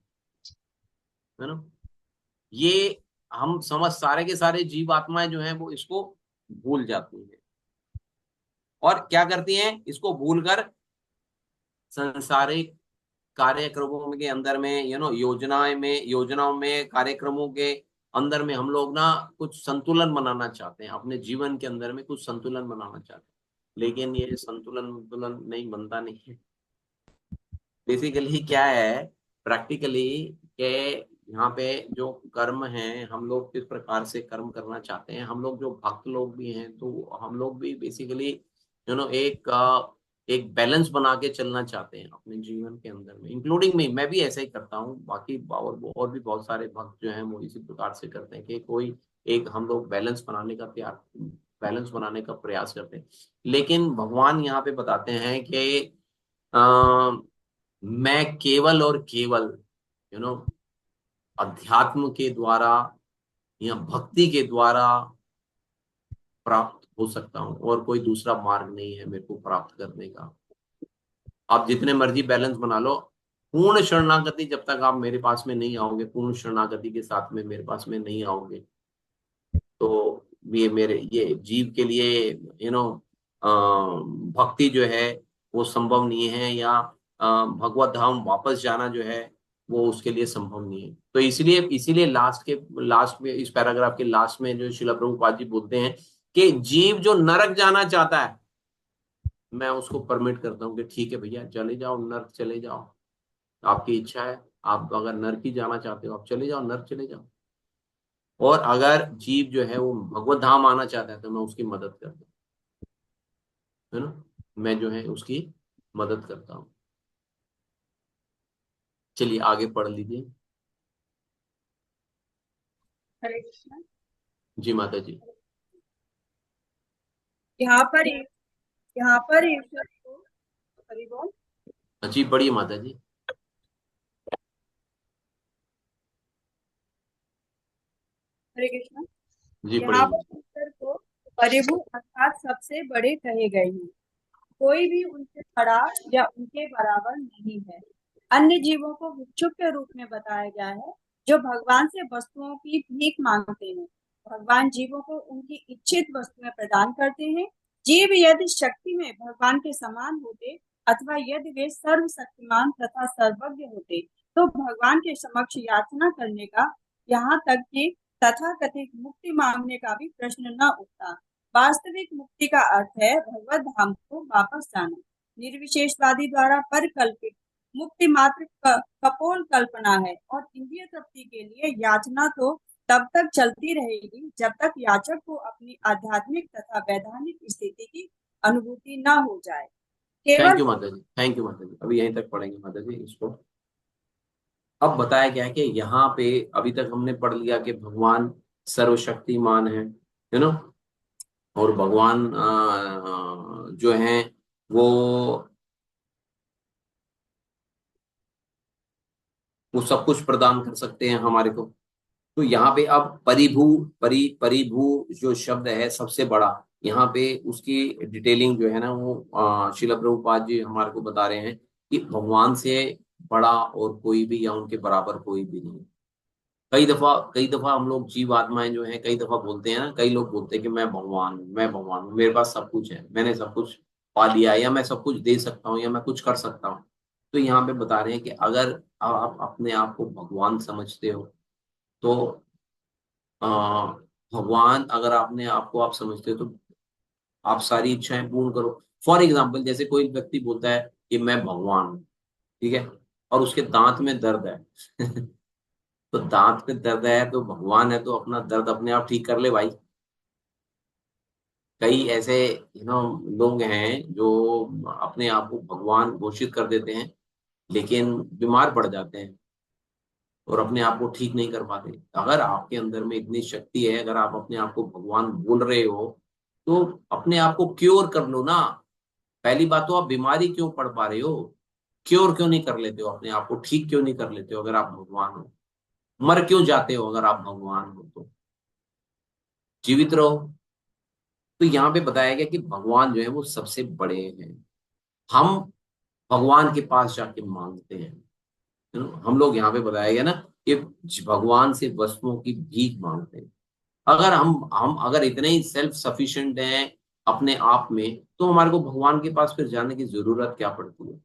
है ना। ये हम समझ, सारे के सारे जीव आत्माएं जो हैं वो इसको भूल जाती हैं और क्या करती हैं, इसको भूलकर संसारिक कार्यक्रमों के अंदर में, योजनाओं में, कार्यक्रमों के अंदर में हम लोग ना कुछ संतुलन बनाना चाहते हैं, अपने जीवन के अंदर में कुछ संतुलन बनाना चाहते हैं, लेकिन ये संतुलन नहीं बनता नहीं है। बेसिकली क्या है, प्रैक्टिकली के यहाँ पे जो कर्म है, हम लोग किस प्रकार से कर्म करना चाहते हैं, हम लोग जो भक्त लोग भी हैं तो हम लोग भी बेसिकली एक बैलेंस बना के चलना चाहते हैं अपने जीवन के अंदर में, इंक्लूडिंग मैं भी ऐसा ही करता हूँ, बाकी और भी बहुत सारे भक्त जो हैं वो इसी प्रकार से करते हैं कि कोई एक हम लोग बैलेंस बनाने का प्रयास करते हैं। लेकिन भगवान यहाँ पे बताते हैं कि मैं केवल और केवल यू नो अध्यात्म के द्वारा या भक्ति के द्वारा प्राप्त हो सकता हूँ, और कोई दूसरा मार्ग नहीं है मेरे को प्राप्त करने का। आप जितने मर्जी बैलेंस बना लो, पूर्ण शरणागति जब तक आप मेरे पास में नहीं आओगे, पूर्ण शरणागति के साथ में मेरे पास में नहीं आओगे, तो ये जीव के लिए भक्ति जो है वो संभव नहीं है, या भगवत धाम वापस जाना जो है वो उसके लिए संभव नहीं है। तो इसीलिए लास्ट में इस पैराग्राफ के लास्ट में जो श्रील प्रभुपाद जी बोलते हैं कि जीव जो नरक जाना चाहता है, मैं उसको परमिट करता हूँ कि ठीक है भैया चले जाओ, नर्क चले जाओ, आपकी इच्छा है, आप अगर नर्क ही जाना चाहते हो आप चले जाओ, नर्क चले जाओ। और अगर जीव जो है वो भगवत धाम आना चाहता है तो मैं उसकी मदद करता हूँ, है ना, मैं जो है उसकी मदद करता हूँ। चलिए आगे पढ़ लीजिए।
हरे कृष्णा।
जी माता जी।
यहाँ पर ईश्वर को हरि बोल।
जी पढ़िए माता जी।
हरे कृष्णा।
जी
यहाँ
पढ़िए।
पर ईश्वर को परिभू अर्थात सबसे बड़े कहे गए हैं। कोई भी उनसे खड़ा या उनके बराबर नहीं है। अन्य जीवों को भिक्षुक के रूप में बताया गया है जो भगवान से वस्तुओं की भीख मांगते हैं। भगवान जीवों को उनकी इच्छित वस्तुएं प्रदान करते हैं। जीव यदि शक्ति में भगवान के समान होते अथवा यदि वे सर्वशक्तिमान तथा सर्वज्ञ होते तो भगवान के समक्ष याचना करने का, यहाँ तक कि तथाकथित मुक्ति मांगने का भी प्रश्न न उठता। वास्तविक मुक्ति का अर्थ है भगवत धाम को वापस जाना। निर्विशेषवादी द्वारा परिकल्पित मुक्ति मात्र कपोल कल्पना है और इंद्रिय तृप्ति के लिए याचना तो तब तक चलती रहेगी जब तक याचक को अपनी आध्यात्मिक तथा वैधानिक स्थिति की अनुभूति न हो जाए।
थैंक
केवल
यू माता जी, थैंक यू माता जी। अभी यहीं तक पढ़ेंगे माता जी इसको। अब बताया गया है कि यहाँ पे अभी तक हमने पढ़ लिया कि भगवान सर्वशक्तिमान है, यू नो, और भगवान जो हैं वो सब कुछ प्रदान कर सकते हैं हमारे को। तो यहाँ पे अब परिभू जो शब्द है सबसे बड़ा, यहाँ पे उसकी डिटेलिंग जो है ना वो श्रील प्रभुपाद जी हमारे को बता रहे हैं कि भगवान से बड़ा और कोई भी या उनके बराबर कोई भी नहीं। कई दफा हम लोग जीव आत्माएं जो हैं कई दफा बोलते हैं ना, कई लोग बोलते हैं कि मैं भगवान हूँ, मैं भगवान हूँ, मेरे पास सब कुछ है, मैंने सब कुछ पा लिया है, या मैं सब कुछ दे सकता हूँ, या मैं कुछ कर सकता हूँ। तो यहाँ पे बता रहे हैं कि अगर आप अपने आप को भगवान समझते हो तो आ, भगवान अगर आपने आपको आप समझते हो तो आप सारी इच्छाएं पूर्ण करो। फॉर एग्जाम्पल जैसे कोई व्यक्ति बोलता है कि मैं भगवान हूँ, ठीक है, और उसके दांत में दर्द है तो दांत में दर्द है तो भगवान है तो अपना दर्द अपने आप ठीक कर ले भाई। कई ऐसे लोग हैं जो अपने आप को भगवान घोषित कर देते हैं लेकिन बीमार पड़ जाते हैं और अपने आप को ठीक नहीं कर पाते। अगर आपके अंदर में इतनी शक्ति है, अगर आप अपने आप को भगवान बोल रहे हो तो अपने आप को क्योर कर लो ना। पहली बात तो आप बीमारी क्यों पड़ पा रहे हो, क्योर क्यों नहीं कर लेते हो, अपने आप को ठीक क्यों नहीं कर लेते हो अगर आप भगवान हो। मर क्यों जाते हो अगर आप भगवान हो तो, जीवित रहो। तो यहाँ पे बताया गया कि भगवान जो है वो सबसे बड़े हैं। हम भगवान के पास जाके मांगते हैं, हम लोग यहाँ पे बताया गया ना कि भगवान से वस्तुओं की भीख मांगते हैं। अगर हम अगर इतने ही सेल्फ सफिशिएंट हैं अपने आप में तो हमारे को भगवान के पास फिर जाने की जरूरत क्या पड़ती है,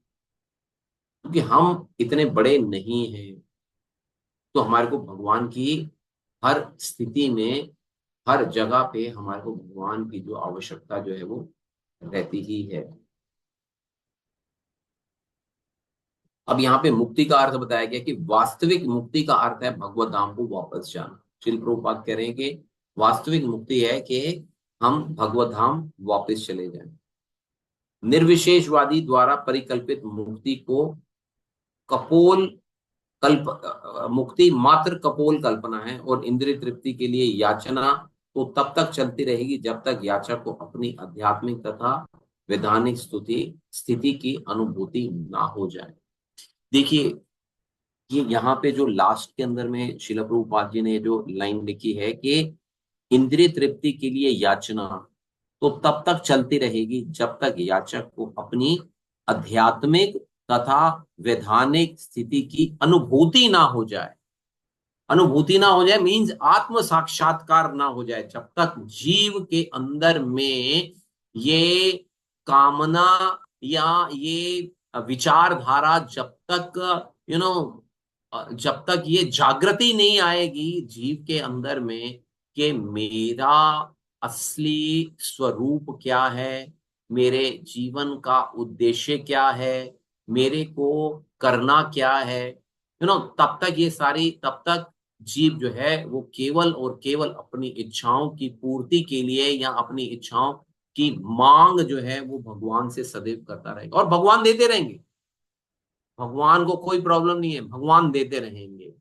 क्योंकि हम इतने बड़े नहीं हैं। तो हमारे को भगवान की हर स्थिति में, हर जगह पे हमारे को भगवान की जो आवश्यकता जो है वो रहती ही है। अब यहाँ पे मुक्ति का अर्थ बताया गया कि वास्तविक मुक्ति का अर्थ है भगवत धाम को वापस जाना। श्रील प्रभुपाद कह रहे हैं कि वास्तविक मुक्ति है कि हम भगवत धाम वापस चले जाएं। निर्विशेषवादी द्वारा परिकल्पित मुक्ति को कपोल मुक्ति मात्र कपोल कल्पना है और इंद्रिय तृप्ति के लिए याचना तो तब तक चलती रहेगी जब तक याचक को अपनी आध्यात्मिक तथा वैधानिक स्थिति की अनुभूति ना हो जाए। देखिए ये यहाँ पे जो लास्ट के अंदर में श्रील प्रभुपाद जी ने जो लाइन लिखी है कि इंद्रिय तृप्ति के लिए याचना तो तब तक चलती रहेगी जब तक याचक को अपनी आध्यात्मिक तथा वैधानिक स्थिति की अनुभूति ना हो जाए। अनुभूति ना हो जाए मीन्स आत्म साक्षात्कार ना हो जाए। जब तक जीव के अंदर में ये कामना या ये विचारधारा जब तक जब तक ये जागृति नहीं आएगी जीव के अंदर में कि मेरा असली स्वरूप क्या है, मेरे जीवन का उद्देश्य क्या है, मेरे को करना क्या है, तब तक जीव जो है वो केवल और केवल अपनी इच्छाओं की पूर्ति के लिए या अपनी इच्छाओं की मांग जो है वो भगवान से सदैव करता रहेगा और भगवान देते रहेंगे। भगवान को कोई प्रॉब्लम नहीं है, भगवान देते रहेंगे,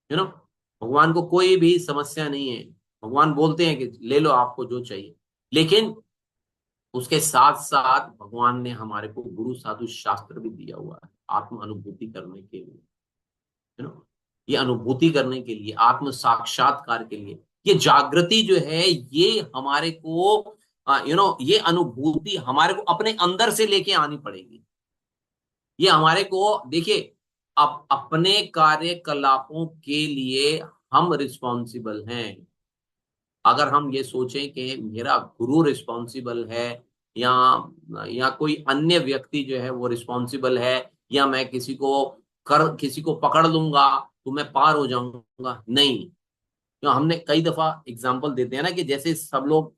भगवान को कोई भी समस्या नहीं है। भगवान बोलते हैं कि ले लो आपको जो चाहिए, लेकिन उसके साथ साथ भगवान ने हमारे को गुरु साधु शास्त्र भी दिया हुआ है आत्म अनुभूति करने के लिए, ये अनुभूति करने के लिए, आत्म साक्षात्कार के लिए। ये जागृति जो है ये हमारे को ये अनुभूति हमारे को अपने अंदर से लेके आनी पड़ेगी। ये हमारे को देखिए अब अपने कार्यकलापों के लिए हम रिस्पॉन्सिबल हैं। अगर हम ये सोचें कि मेरा गुरु रिस्पॉन्सिबल है या कोई अन्य व्यक्ति जो है वो रिस्पॉन्सिबल है या मैं किसी को पकड़ लूंगा तो मैं पार हो जाऊंगा, नहीं। क्यों हमने कई दफा एग्जाम्पल देते हैं ना कि जैसे सब लोग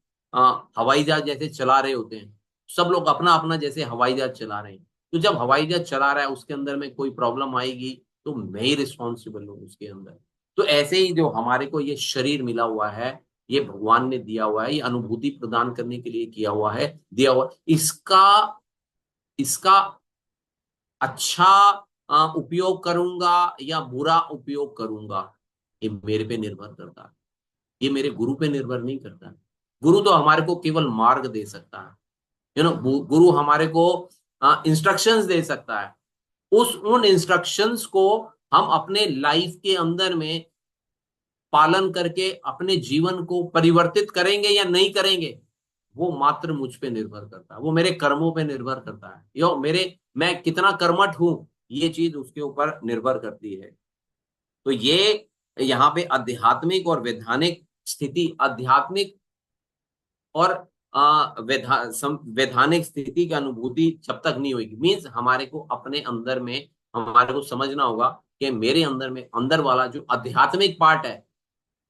हवाई जहाज जैसे चला रहे होते हैं, सब लोग अपना अपना जैसे हवाई जहाज चला रहे हैं, तो जब हवाई जहाज चला रहा है उसके अंदर में कोई प्रॉब्लम आएगी तो मैं ही रिस्पॉन्सिबल हूँ उसके अंदर। तो ऐसे ही जो हमारे को ये शरीर मिला हुआ है, ये भगवान ने दिया हुआ है, ये अनुभूति प्रदान करने के लिए किया हुआ है, दिया हुआ, इसका इसका अच्छा उपयोग करूंगा या बुरा उपयोग करूंगा, ये मेरे पे निर्भर करता है, ये मेरे गुरु पे निर्भर नहीं करता है। गुरु तो हमारे को केवल मार्ग दे सकता है, गुरु हमारे को इंस्ट्रक्शंस दे सकता है। उन इंस्ट्रक्शंस को हम अपने लाइफ के अंदर में पालन करके अपने जीवन को परिवर्तित करेंगे या नहीं करेंगे, वो मात्र मुझ पे निर्भर करता है, वो मेरे कर्मों पे निर्भर करता है, यो मैं कितना कर्मठ हूं, ये चीज उसके ऊपर निर्भर करती है। तो ये यहाँ पे आध्यात्मिक और वैधानिक स्थिति, आध्यात्मिक और वैधानिक स्थिति की अनुभूति जब तक नहीं होगी, मीन्स हमारे को अपने अंदर में हमारे को समझना होगा कि मेरे अंदर में अंदर वाला जो आध्यात्मिक पार्ट है,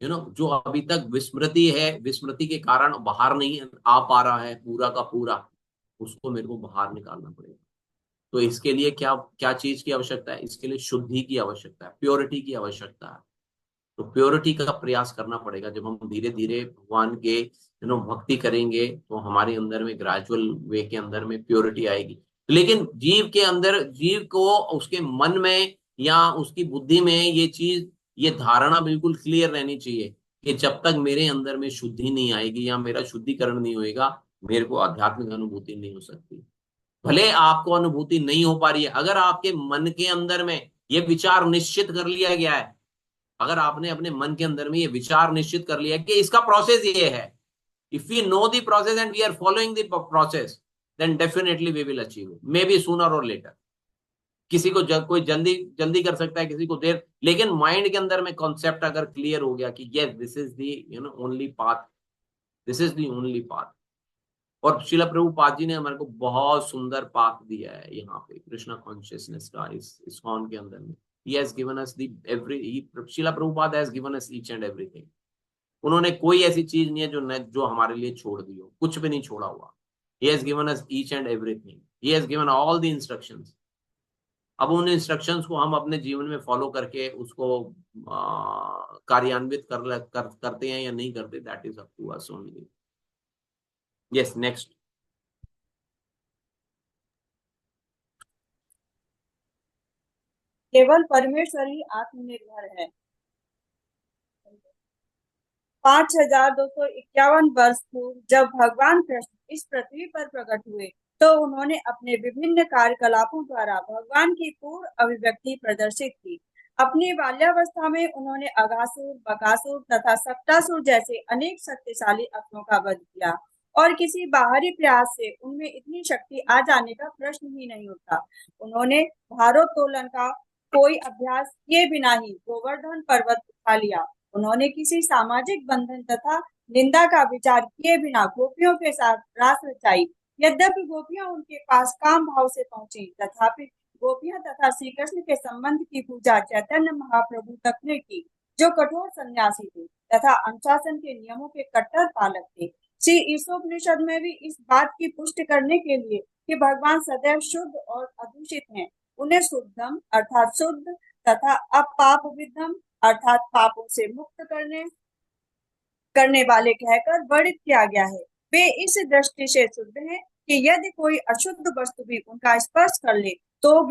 जो अभी तक विस्मृति है, विस्मृति के कारण बाहर नहीं आ पा रहा है पूरा का पूरा, उसको मेरे को बाहर निकालना पड़ेगा। तो इसके लिए क्या क्या चीज की आवश्यकता है? इसके लिए शुद्धि की आवश्यकता है, प्योरिटी की आवश्यकता है। तो प्योरिटी का प्रयास करना पड़ेगा। जब हम धीरे धीरे भगवान के भक्ति करेंगे तो हमारे अंदर में ग्रेजुअल वे के अंदर में प्योरिटी आएगी। लेकिन जीव के अंदर, जीव को उसके मन में या उसकी बुद्धि में ये चीज, ये धारणा बिल्कुल क्लियर रहनी चाहिए कि जब तक मेरे अंदर में शुद्धि नहीं आएगी या मेरा शुद्धिकरण नहीं होएगा, मेरे को आध्यात्मिक अनुभूति नहीं हो सकती। भले आपको अनुभूति नहीं हो पा रही है, अगर आपके मन के अंदर में ये विचार निश्चित कर लिया गया है, अगर आपने अपने मन के अंदर में ये विचार निश्चित कर लिया कि इसका प्रोसेस ये है, if we know the process and we are following the process, then definitely we will achieve it, may be sooner और लेटर। किसी को कोई जल्दी जल्दी कर सकता है, किसी को देर, लेकिन माइंड के अंदर में कॉन्सेप्ट अगर क्लियर हो गया कि yes this is the only path, this is the only path. और शिला प्रभुपाद जी ने हमारे को बहुत सुंदर पाथ दिया है यहाँ पे कृष्णा कॉन्शियसनेस का, इस इस्कॉन के अंदर में। He has given us the Srila Prabhupada has given us each and everything. उन्होंने कोई ऐसी चीज नहीं है जो हमारे लिए छोड़ दी हो, कुछ भी नहीं छोड़ा हुआ। He has given us each and everything. He has given all the instructions. अब उन इंस्ट्रक्शंस को हम अपने जीवन में फॉलो करके उसको कार्यान्वित करते हैं या नहीं करते, that is up to us only. Yes, next.
केवल परमेश्वर ही आत्मनिर्भर है। 5251 वर्ष पूर्व जब भगवान कृष्ण इस पृथ्वी पर प्रकट हुए तो उन्होंने अपने विभिन्न कार्यकलापों द्वारा भगवान की पूर्ण अभिव्यक्ति प्रदर्शित की। अपनी बाल्यावस्था में उन्होंने अघासुर, बकासुर तथा सप्तासुर जैसे अनेक शक्तिशाली असुरों का वध किया और किसी बाहरी प्रयास से उनमें इतनी शक्ति आ जाने का प्रश्न ही नहीं उठता। उन्होंने भारोत्तोलन का कोई अभ्यास किए बिना ही गोवर्धन पर्वत उठा लिया। उन्होंने किसी सामाजिक बंधन तथा निंदा का विचार किए बिना गोपियों के साथ रास रचाई। यद्यपि गोपियां उनके पास काम भाव से पहुंची, तथापि गोपियां तथा श्री कृष्ण के संबंध की पूजा चैतन्य महाप्रभु तक ने की, जो कठोर सन्यासी थे तथा अनुशासन के नियमों के कट्टर पालक थे। श्री ईशोपनिषद में भी इस बात की पुष्टि करने के लिए कि भगवान सदैव शुद्ध और अदूषित हैं, उन्हें शुद्धम अर्थात शुद्ध तथा अपापविद्धम अर्थात पापों से मुक्त करने वाले कहकर वर्णित किया गया है। वे इस दृष्टि से शुद्ध हैं कि यदि कोई अशुद्ध वस्तु भी उनका स्पर्श कर ले तो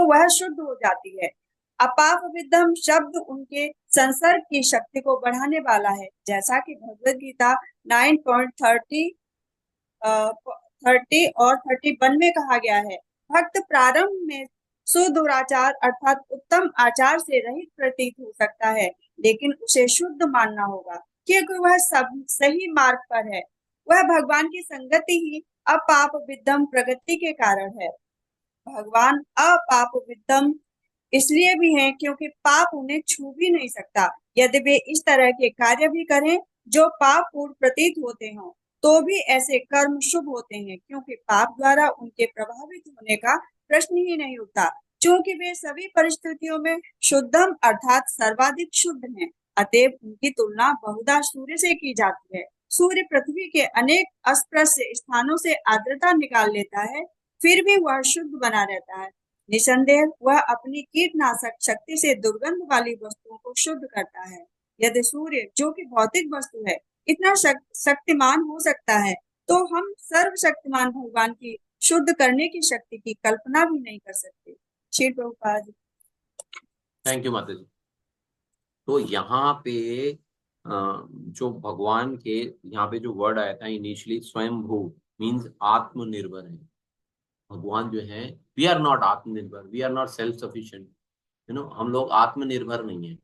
वह शुद्ध हो जाती है। अपापविद्धम शब्द उनके संसर्ग की शक्ति को बढ़ाने वाला है, जैसा कि भगवद गीता 9.30 और 31 में कहा गया है। भक्त प्रारंभ में सुदुराचार अर्थात उत्तम आचार से रहित प्रतीत हो सकता है, लेकिन उसे शुद्ध मानना होगा क्योंकि वह सब सही मार्ग पर है। वह भगवान की संगति ही अपाप विद्धम प्रगति के कारण है। भगवान अपाप विद्धम इसलिए भी हैं क्योंकि पाप उन्हें छू भी नहीं सकता। यदि वे इस तरह के कार्य भी करें जो पाप पूर्ण प्रतीत होते हों, तो भी ऐसे कर्म शुभ होते हैं, क्योंकि पाप द्वारा उनके प्रभावित होने का प्रश्न ही नहीं उठता, क्योंकि वे सभी परिस्थितियों में शुद्धम अर्थात सर्वाधिक शुद्ध हैं। अतएव उनकी तुलना बहुधा सूर्य से की जाती है। सूर्य पृथ्वी के अनेक अस्पृश्य स्थानों से आर्द्रता निकाल लेता है, फिर भी वह शुद्ध बना रहता है। निसंदेह वह अपनी कीटनाशक शक्ति से दुर्गंध वाली वस्तुओं को शुद्ध करता है। यदि सूर्य, जो कि भौतिक वस्तु है, इतना शक्तिमान हो सकता है, तो हम सर्वशक्तिमान भगवान की शुद्ध करने की शक्ति की कल्पना भी नहीं कर सकते। श्री प्रभुपाद जी।
थैंक यू माता जी। तो यहाँ पे जो भगवान के यहाँ पे जो वर्ड आया था इनिशियली, स्वयंभू मीन्स आत्मनिर्भर है। भगवान जो है, वी आर नॉट आत्मनिर्भर, we are not self sufficient, हम लोग आत्मनिर्भर नहीं है।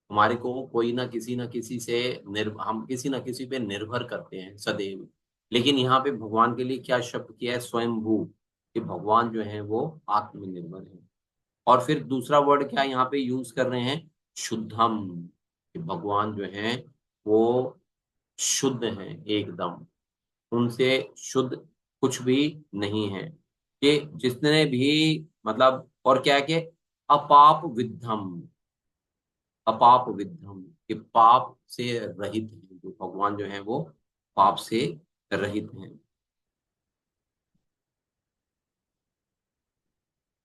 हमारे को कोई ना किसी से हम किसी ना किसी पे निर्भर करते हैं सदैव। लेकिन यहाँ पे भगवान के लिए क्या शब्द किया है, स्वयंभू, कि भगवान जो है वो आत्मनिर्भर है। और फिर दूसरा वर्ड क्या यहाँ पे यूज कर रहे हैं, शुद्धम, कि भगवान जो है वो शुद्ध है एकदम, उनसे शुद्ध कुछ भी नहीं है। कि जितने भी मतलब, और क्या है कि अपाप विद्धम, अपाप विद्धम, कि पाप से रहित है। जो भगवान जो है वो पाप से रहित हैं।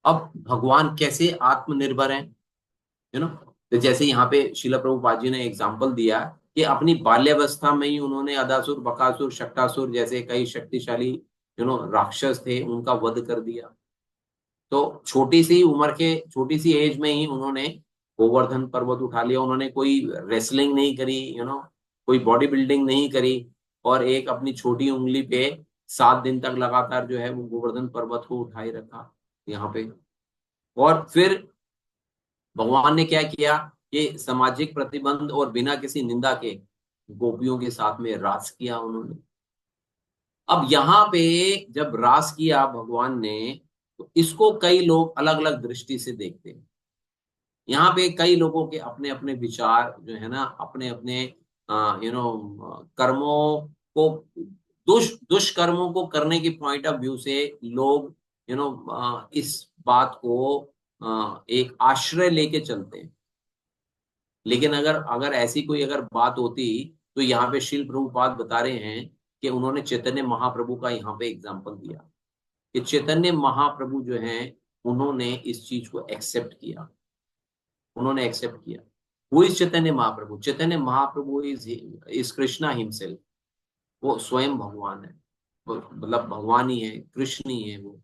अब भगवान कैसे आत्मनिर्भर हैं, तो जैसे यहाँ पे शिला प्रभुपाद जी ने एग्जाम्पल दिया कि अपनी बाल्यावस्था में ही उन्होंने अदासुर, बकासुर, शक्टासुर जैसे कई शक्तिशाली राक्षस थे, उनका वध कर दिया। तो छोटी सी उम्र के, छोटी सी एज में ही उन्होंने गोवर्धन पर्वत उठा लिया। उन्होंने कोई रेसलिंग नहीं करी, कोई बॉडी बिल्डिंग नहीं करी, और एक अपनी छोटी उंगली पे 7 दिन तक लगातार जो है वो गोवर्धन पर्वत को उठाए रखा यहाँ पे। और फिर भगवान ने क्या किया कि सामाजिक प्रतिबंध और बिना किसी निंदा के गोपियों के साथ में रास किया उन्होंने। अब यहाँ पे जब रास किया भगवान ने, तो इसको कई लोग अलग अलग दृष्टि से देखते हैं। यहाँ पे कई लोगों के अपने अपने विचार जो है ना, अपने अपने कर्मों को, दुष्कर्मों को करने की पॉइंट ऑफ व्यू से लोग इस बात को एक आश्रय लेके चलते हैं। लेकिन अगर अगर ऐसी कोई अगर बात होती, तो यहाँ पे श्रील प्रभुपाद बता रहे हैं कि उन्होंने चैतन्य महाप्रभु का यहाँ पे एग्जाम्पल दिया कि चैतन्य महाप्रभु जो हैं उन्होंने इस चीज को एक्सेप्ट किया, उन्होंने एक्सेप्ट किया। वो इस चैतन्य महाप्रभु, चैतन्य महाप्रभु इज कृष्णा हिमसेल्फ, वो स्वयं भगवान है, मतलब भगवान ही है, कृष्ण ही है वो।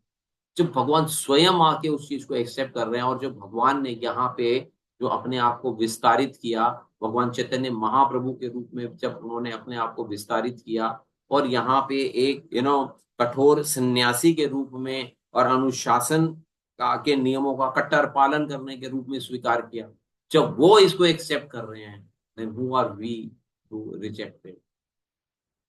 जब भगवान स्वयं आके उस चीज को एक्सेप्ट कर रहे हैं, और जब भगवान ने यहाँ पे जो अपने आप को विस्तारित किया, भगवान चैतन्य महाप्रभु के रूप में जब उन्होंने अपने आप को विस्तारित किया, और यहाँ पे एक कठोर सन्यासी के रूप में और अनुशासन का के नियमों का कट्टर पालन करने के रूप में स्वीकार किया, जब वो इसको एक्सेप्ट कर रहे हैं, then who are we to reject it?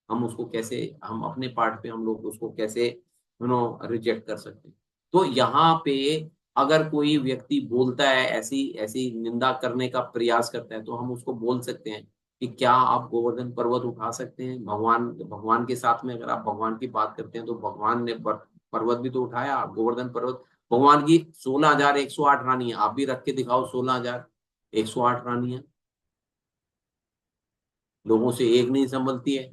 हम उसको कैसे, हम अपने पार्ट पे हम लोग उसको कैसे रिजेक्ट कर सकते हैं। तो यहाँ पे अगर कोई व्यक्ति बोलता है, ऐसी ऐसी निंदा करने का प्रयास करता है, तो हम उसको बोल सकते हैं कि क्या आप गोवर्धन पर्वत उठा सकते हैं? भगवान के साथ में अगर आप भगवान की बात करते हैं, तो भगवान ने पर्वत भी तो उठाया, गोवर्धन पर्वत। भगवान की 16,108 रानियां, आप भी रख के दिखाओ 16,108 रानियां, लोगों से एक नहीं संभलती है।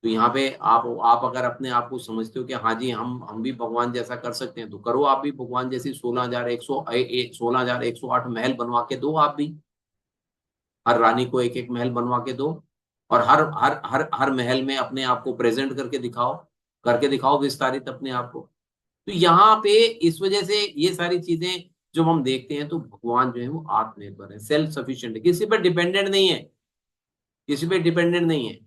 तो यहाँ पे आप अगर अपने आप को समझते हो कि हाँ जी हम भी भगवान जैसा कर सकते हैं, तो करो आप भी भगवान जैसी 16,108 महल बनवा के दो। आप भी हर रानी को एक एक महल बनवा के दो, और हर हर हर हर महल में अपने आप को प्रेजेंट करके दिखाओ विस्तारित अपने आप को। तो यहाँ पे इस वजह से ये सारी चीजें जब हम देखते हैं, तो भगवान जो है वो आत्मनिर्भर है, सेल्फ सफिशिएंट है, किसी पर डिपेंडेंट नहीं है, किसी पे डिपेंडेंट नहीं है।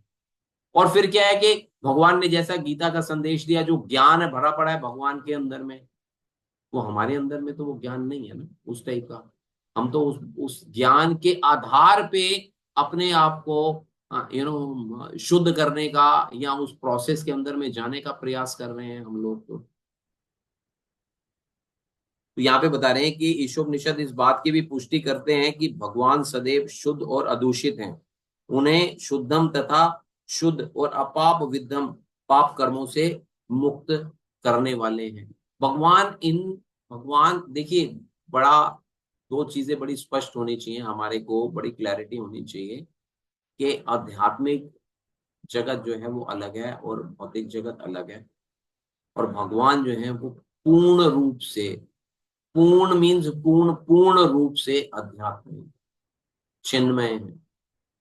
और फिर क्या है कि भगवान ने जैसा गीता का संदेश दिया, जो ज्ञान है भरा पड़ा है भगवान के अंदर में, वो हमारे अंदर में तो वो ज्ञान नहीं है ना उस टाइप का। हम तो उस ज्ञान के आधार पे अपने आप को शुद्ध करने का, या उस प्रोसेस के अंदर में जाने का प्रयास कर रहे हैं हम लोग। तो यहाँ पे बता रहे हैं कि ईशोपनिषद इस बात की भी पुष्टि करते हैं कि भगवान सदैव शुद्ध और अदूषित हैं। उन्हें शुद्धम तथा शुद्ध और अपाप विद्धम पाप कर्मों से मुक्त करने वाले हैं। भगवान देखिए बड़ा दो चीजें बड़ी स्पष्ट होनी चाहिए, हमारे को बड़ी क्लैरिटी होनी चाहिए कि आध्यात्मिक जगत जो है वो अलग है और भौतिक जगत अलग है। और भगवान जो है वो पूर्ण रूप से, पूर्ण मीन्स पूर्ण पूर्ण रूप से अध्यात्म है, चिन्मय है,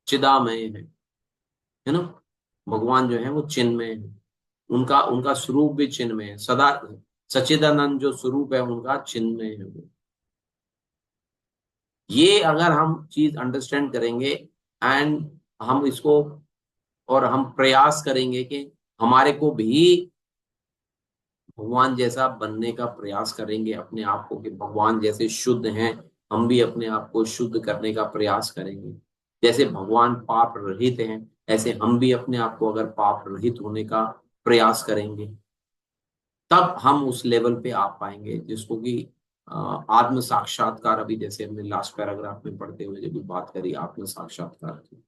चिदामय है ना। भगवान जो है वो चिन्मय है, उनका उनका स्वरूप भी चिन्मय है, सदा सच्चिदानंद जो स्वरूप है उनका चिन्मय है वो। ये अगर हम चीज अंडरस्टैंड करेंगे एंड हम इसको, और हम प्रयास करेंगे कि हमारे को भी भगवान जैसा बनने का प्रयास करेंगे अपने आप को, कि भगवान जैसे शुद्ध हैं हम भी अपने आप को शुद्ध करने का प्रयास करेंगे। जैसे भगवान पाप रहित हैं ऐसे हम भी अपने आप को अगर पाप रहित होने का प्रयास करेंगे, तब हम उस लेवल पे आ पाएंगे जिसको कि आत्म साक्षात्कार, अभी जैसे हमने लास्ट पैराग्राफ में पढ़ते हुए जब भी बात करी आत्म साक्षात्कार की।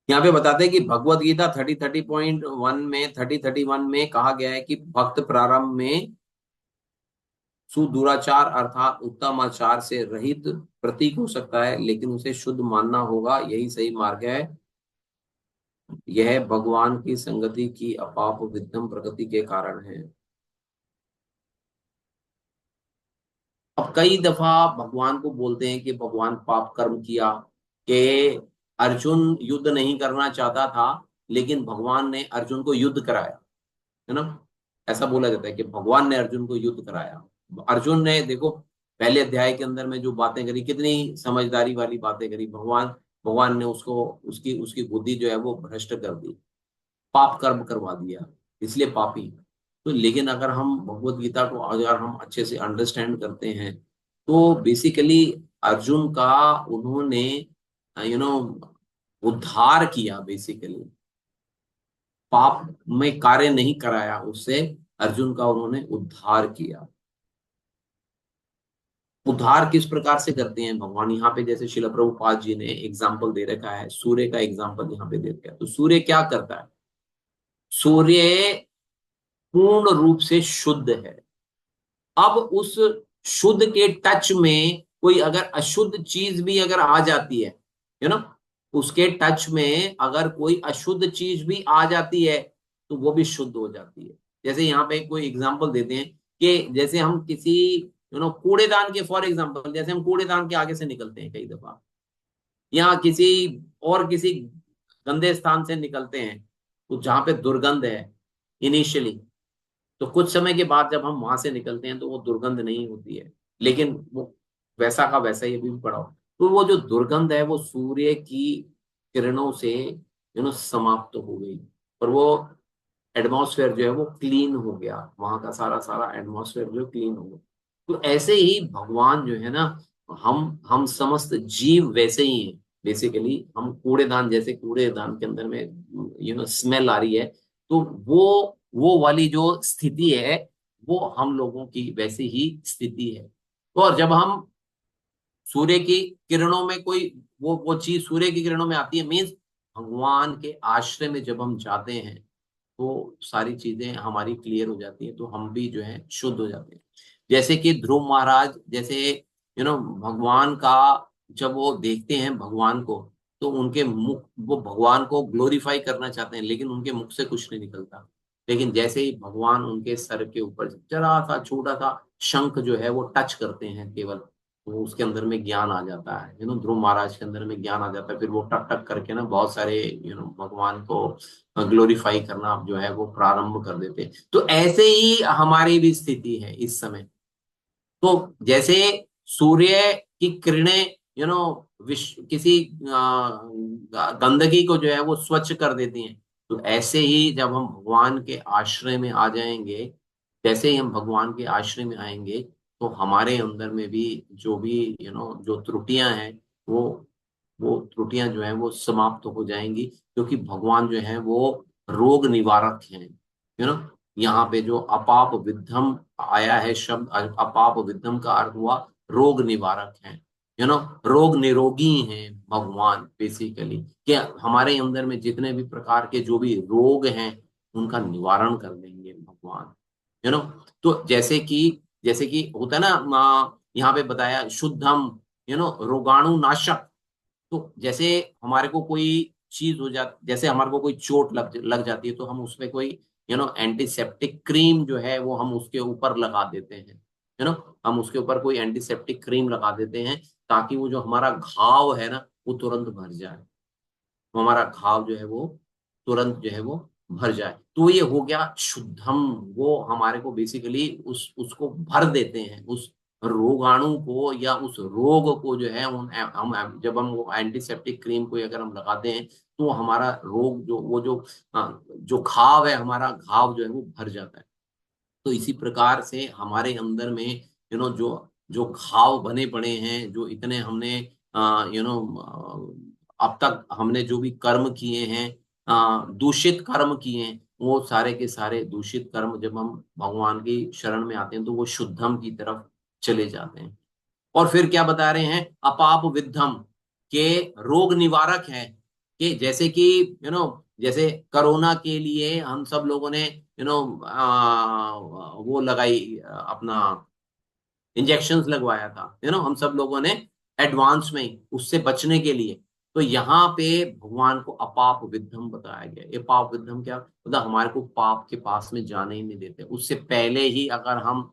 यहाँ पे बताते हैं कि भगवत गीता 30:31 में कहा गया है कि भक्त प्रारंभ में सुदुराचार अर्थात उत्तम आचार से रहित प्रतीक हो सकता है, लेकिन उसे शुद्ध मानना होगा, यही सही मार्ग है। यह भगवान की संगति की अपाप विद्यम प्रकृति के कारण है। अब कई दफा भगवान को बोलते हैं कि भगवान पाप कर्म किया, कि अर्जुन युद्ध नहीं करना चाहता था लेकिन भगवान ने अर्जुन को युद्ध कराया, है ना। ऐसा बोला जाता है कि भगवान ने अर्जुन को युद्ध कराया। अर्जुन ने देखो पहले अध्याय के अंदर में जो बातें करी, कितनी समझदारी वाली बातें करी, भगवान भगवान ने उसको उसकी उसकी बुद्धि जो है वो भ्रष्ट कर दी, पाप कर्म करवा दिया, इसलिए पापी। तो लेकिन अगर हम भगवत गीता को अगर हम अच्छे से अंडरस्टैंड करते हैं तो बेसिकली अर्जुन का उन्होंने यू नो उद्धार किया, बेसिकली पाप में कार्य नहीं कराया उससे, अर्जुन का उन्होंने उद्धार किया। उद्धार किस प्रकार से करते हैं भगवान, यहाँ पे जैसे शिल प्रभुपाद जी ने एग्जाम्पल दे रखा है, सूर्य का एग्जाम्पल यहाँ पे दे रखा है। तो सूर्य क्या करता है, सूर्य पूर्ण रूप से शुद्ध है। अब उस शुद्ध के टच में कोई अगर अशुद्ध चीज भी अगर आ जाती है, यू नो, उसके टच में अगर कोई अशुद्ध चीज भी आ जाती है तो वो भी शुद्ध हो जाती है। जैसे यहाँ पे कोई एग्जांपल देते हैं कि जैसे हम किसी कूड़ेदान के, फॉर एग्जांपल जैसे हम कूड़ेदान के आगे से निकलते हैं कई दफा, या किसी गंदे स्थान से निकलते हैं तो जहां पे दुर्गंध है इनिशियली, तो कुछ समय के बाद जब हम वहां से निकलते हैं तो वो दुर्गंध नहीं होती है, लेकिन वो वैसा का वैसा ही अभी भी पड़ा हो। तो वो जो दुर्गंध है वो सूर्य की किरणों से समाप्त हो गई, और वो एटमॉस्फेयर जो है वो क्लीन हो गया, वहां का सारा सारा एटमॉस्फेयर जो क्लीन हो गया। तो ऐसे ही भगवान जो है ना, हम समस्त जीव वैसे ही हैं। बेसिकली हम कूड़ेदान, जैसे कूड़ेदान के अंदर में स्मेल आ रही है, तो वो वाली जो स्थिति है वो हम लोगों की वैसी ही स्थिति है। तो और जब हम सूर्य की किरणों में कोई वो चीज सूर्य की किरणों में आती है, मीन्स भगवान के आश्रय में जब हम जाते हैं तो सारी चीजें हमारी क्लियर हो जाती है, तो हम भी जो है शुद्ध हो जाते हैं। जैसे कि ध्रुव महाराज, जैसे भगवान का जब वो देखते हैं भगवान को, तो उनके मुख, वो भगवान को ग्लोरीफाई करना चाहते हैं लेकिन उनके मुख से कुछ नहीं निकलता। लेकिन जैसे ही भगवान उनके सर के ऊपर जरा सा छोटा सा शंख जो है वो टच करते हैं केवल, तो उसके अंदर में ज्ञान आ जाता है, ध्रुव महाराज के अंदर में ज्ञान आ जाता है। फिर वो टक टक करके ना बहुत सारे भगवान को ग्लोरीफाई करना जो है वो प्रारंभ कर देते हैं। तो ऐसे ही हमारी भी स्थिति है इस समय। तो जैसे सूर्य की किरणें विश्व किसी गंदगी को जो है वो स्वच्छ कर देती हैं, तो ऐसे ही जब हम भगवान के आश्रय में आ जाएंगे, जैसे ही हम भगवान के आश्रय में आएंगे तो हमारे अंदर में भी जो भी जो त्रुटियां हैं वो त्रुटियां जो है वो समाप्त हो जाएंगी, क्योंकि भगवान जो है वो रोग निवारक हैं। यहाँ पे जो अपाप विद्धम आया है शब्द, अपाप विद्धम का अर्थ हुआ रोग निवारक है, रोग निरोगी हैं भगवान। बेसिकली क्या हमारे अंदर में जितने भी प्रकार के जो भी रोग हैं उनका निवारण कर देंगे भगवान। तो जैसे कि होता है ना, यहाँ पे बताया शुद्धम, रोगाणु नाशक। तो जैसे हमारे को कोई चीज हो जाती, जैसे हमारे को कोई चोट लग जाती है, तो हम उसमें कोई एंटीसेप्टिक क्रीम जो है वो हम उसके ऊपर लगा देते हैं, हम उसके ऊपर कोई एंटीसेप्टिक क्रीम लगा देते हैं, ताकि वो जो हमारा घाव है ना वो तुरंत भर जाए, वो हमारा घाव जो है वो तुरंत जो है वो भर जाए। तो ये हो गया शुद्धम। वो हमारे को बेसिकली उसको भर देते हैं, उस रोगाणु को या उस रोग को जो है हम जब हम वो एंटीसेप्टिक क्रीम को अगर हम लगाते हैं, तो हमारा रोग जो वो जो घाव है, हमारा घाव जो है वो भर जाता है। तो इसी प्रकार से हमारे अंदर में जो जो घाव बने पड़े हैं, जो इतने हमने अब तक हमने जो भी कर्म किए हैं, दूषित कर्म किए हैं, वो सारे के सारे दूषित कर्म जब हम भगवान की शरण में आते हैं तो वो शुद्धम की तरफ चले जाते हैं। और फिर क्या बता रहे हैं, अपाप विद्धम, के रोग निवारक है। कि जैसे कि जैसे कोरोना के लिए हम सब लोगों ने वो लगाई, अपना इंजेक्शंस लगवाया था, हम सब लोगों ने एडवांस में ही उससे बचने के लिए। तो यहाँ पे भगवान को अपाप विद्धम बताया गया। ये पाप विद्धम क्या मतलब, हमारे को पाप के पास में जाने ही नहीं देते। उससे पहले ही अगर हम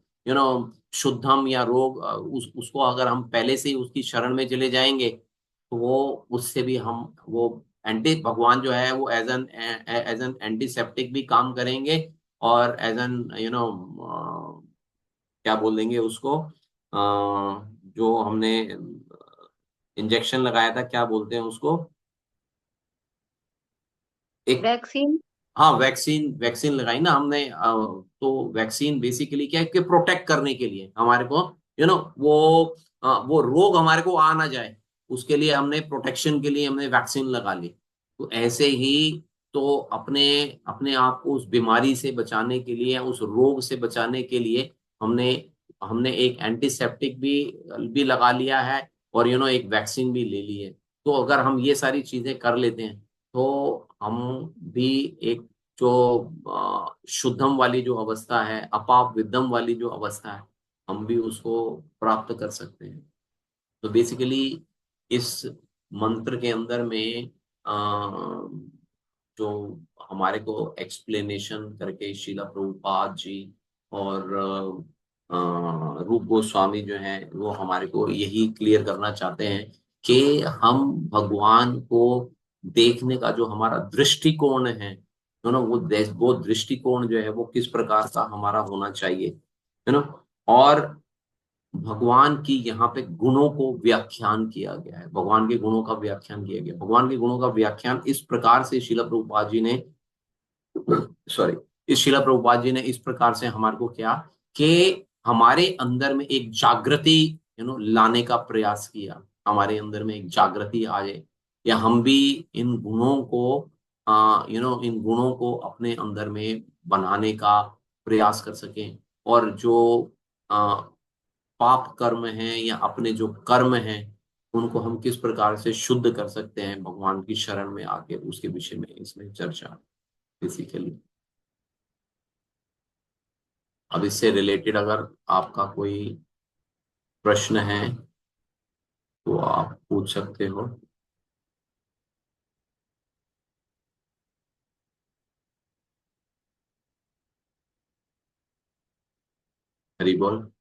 शुद्धम या रोग उसको अगर हम पहले से ही उसकी शरण में चले जाएंगे, तो वो उससे भी हम वो एंटी भगवान जो है वो एज एन एंटीसेप्टिक भी काम करेंगे, और एज एन क्या बोल देंगे उसको, जो हमने इंजेक्शन लगाया था, क्या बोलते हैं उसको, एक,
वैक्सीन।
हाँ वैक्सीन, वैक्सीन लगाई ना हमने, तो वैक्सीन बेसिकली क्या है कि प्रोटेक्ट करने के लिए हमारे को, वो रोग हमारे को आ ना जाए, उसके लिए हमने प्रोटेक्शन के लिए हमने वैक्सीन लगा ली। तो ऐसे ही तो अपने अपने आप को उस बीमारी से बचाने के लिए, उस रोग से बचाने के लिए हमने हमने एक एंटीसेप्टिक भी लगा लिया है, और एक वैक्सीन भी ले ली है। तो अगर हम ये सारी चीजें कर लेते हैं, तो हम भी एक जो शुद्धम वाली जो अवस्था है, अपाप विद्धम वाली जो अवस्था है, हम भी उसको प्राप्त कर सकते हैं। तो बेसिकली इस मंत्र के अंदर में जो हमारे को एक्सप्लेनेशन करके शिला प्रभुपाद जी और रूप गोस्वामी जो है वो हमारे को यही क्लियर करना चाहते हैं कि हम भगवान को देखने का जो हमारा दृष्टिकोण है, वो दृष्टिकोण जो है वो किस प्रकार का हमारा होना चाहिए, और भगवान की यहाँ पे गुणों को व्याख्यान किया गया है। भगवान के गुणों का व्याख्यान किया गया। भगवान के गुणों का व्याख्यान इस प्रकार से शिला प्रभुपाद जी ने, सॉरी, इस शिला प्रभुपाद जी ने इस प्रकार से हमारे को किया कि हमारे अंदर में एक जागृति लाने का प्रयास किया। हमारे अंदर में एक जागृति आ जाए, या हम भी इन गुणों को इन गुणों को अपने अंदर में बनाने का प्रयास कर सकें। और जो पाप कर्म हैं या अपने जो कर्म हैं, उनको हम किस प्रकार से शुद्ध कर सकते हैं भगवान की शरण में आके, उसके विषय में इसमें चर्चा बेसिकली। अब इससे रिलेटेड अगर आपका कोई प्रश्न है तो आप पूछ सकते हो। हरी बोल।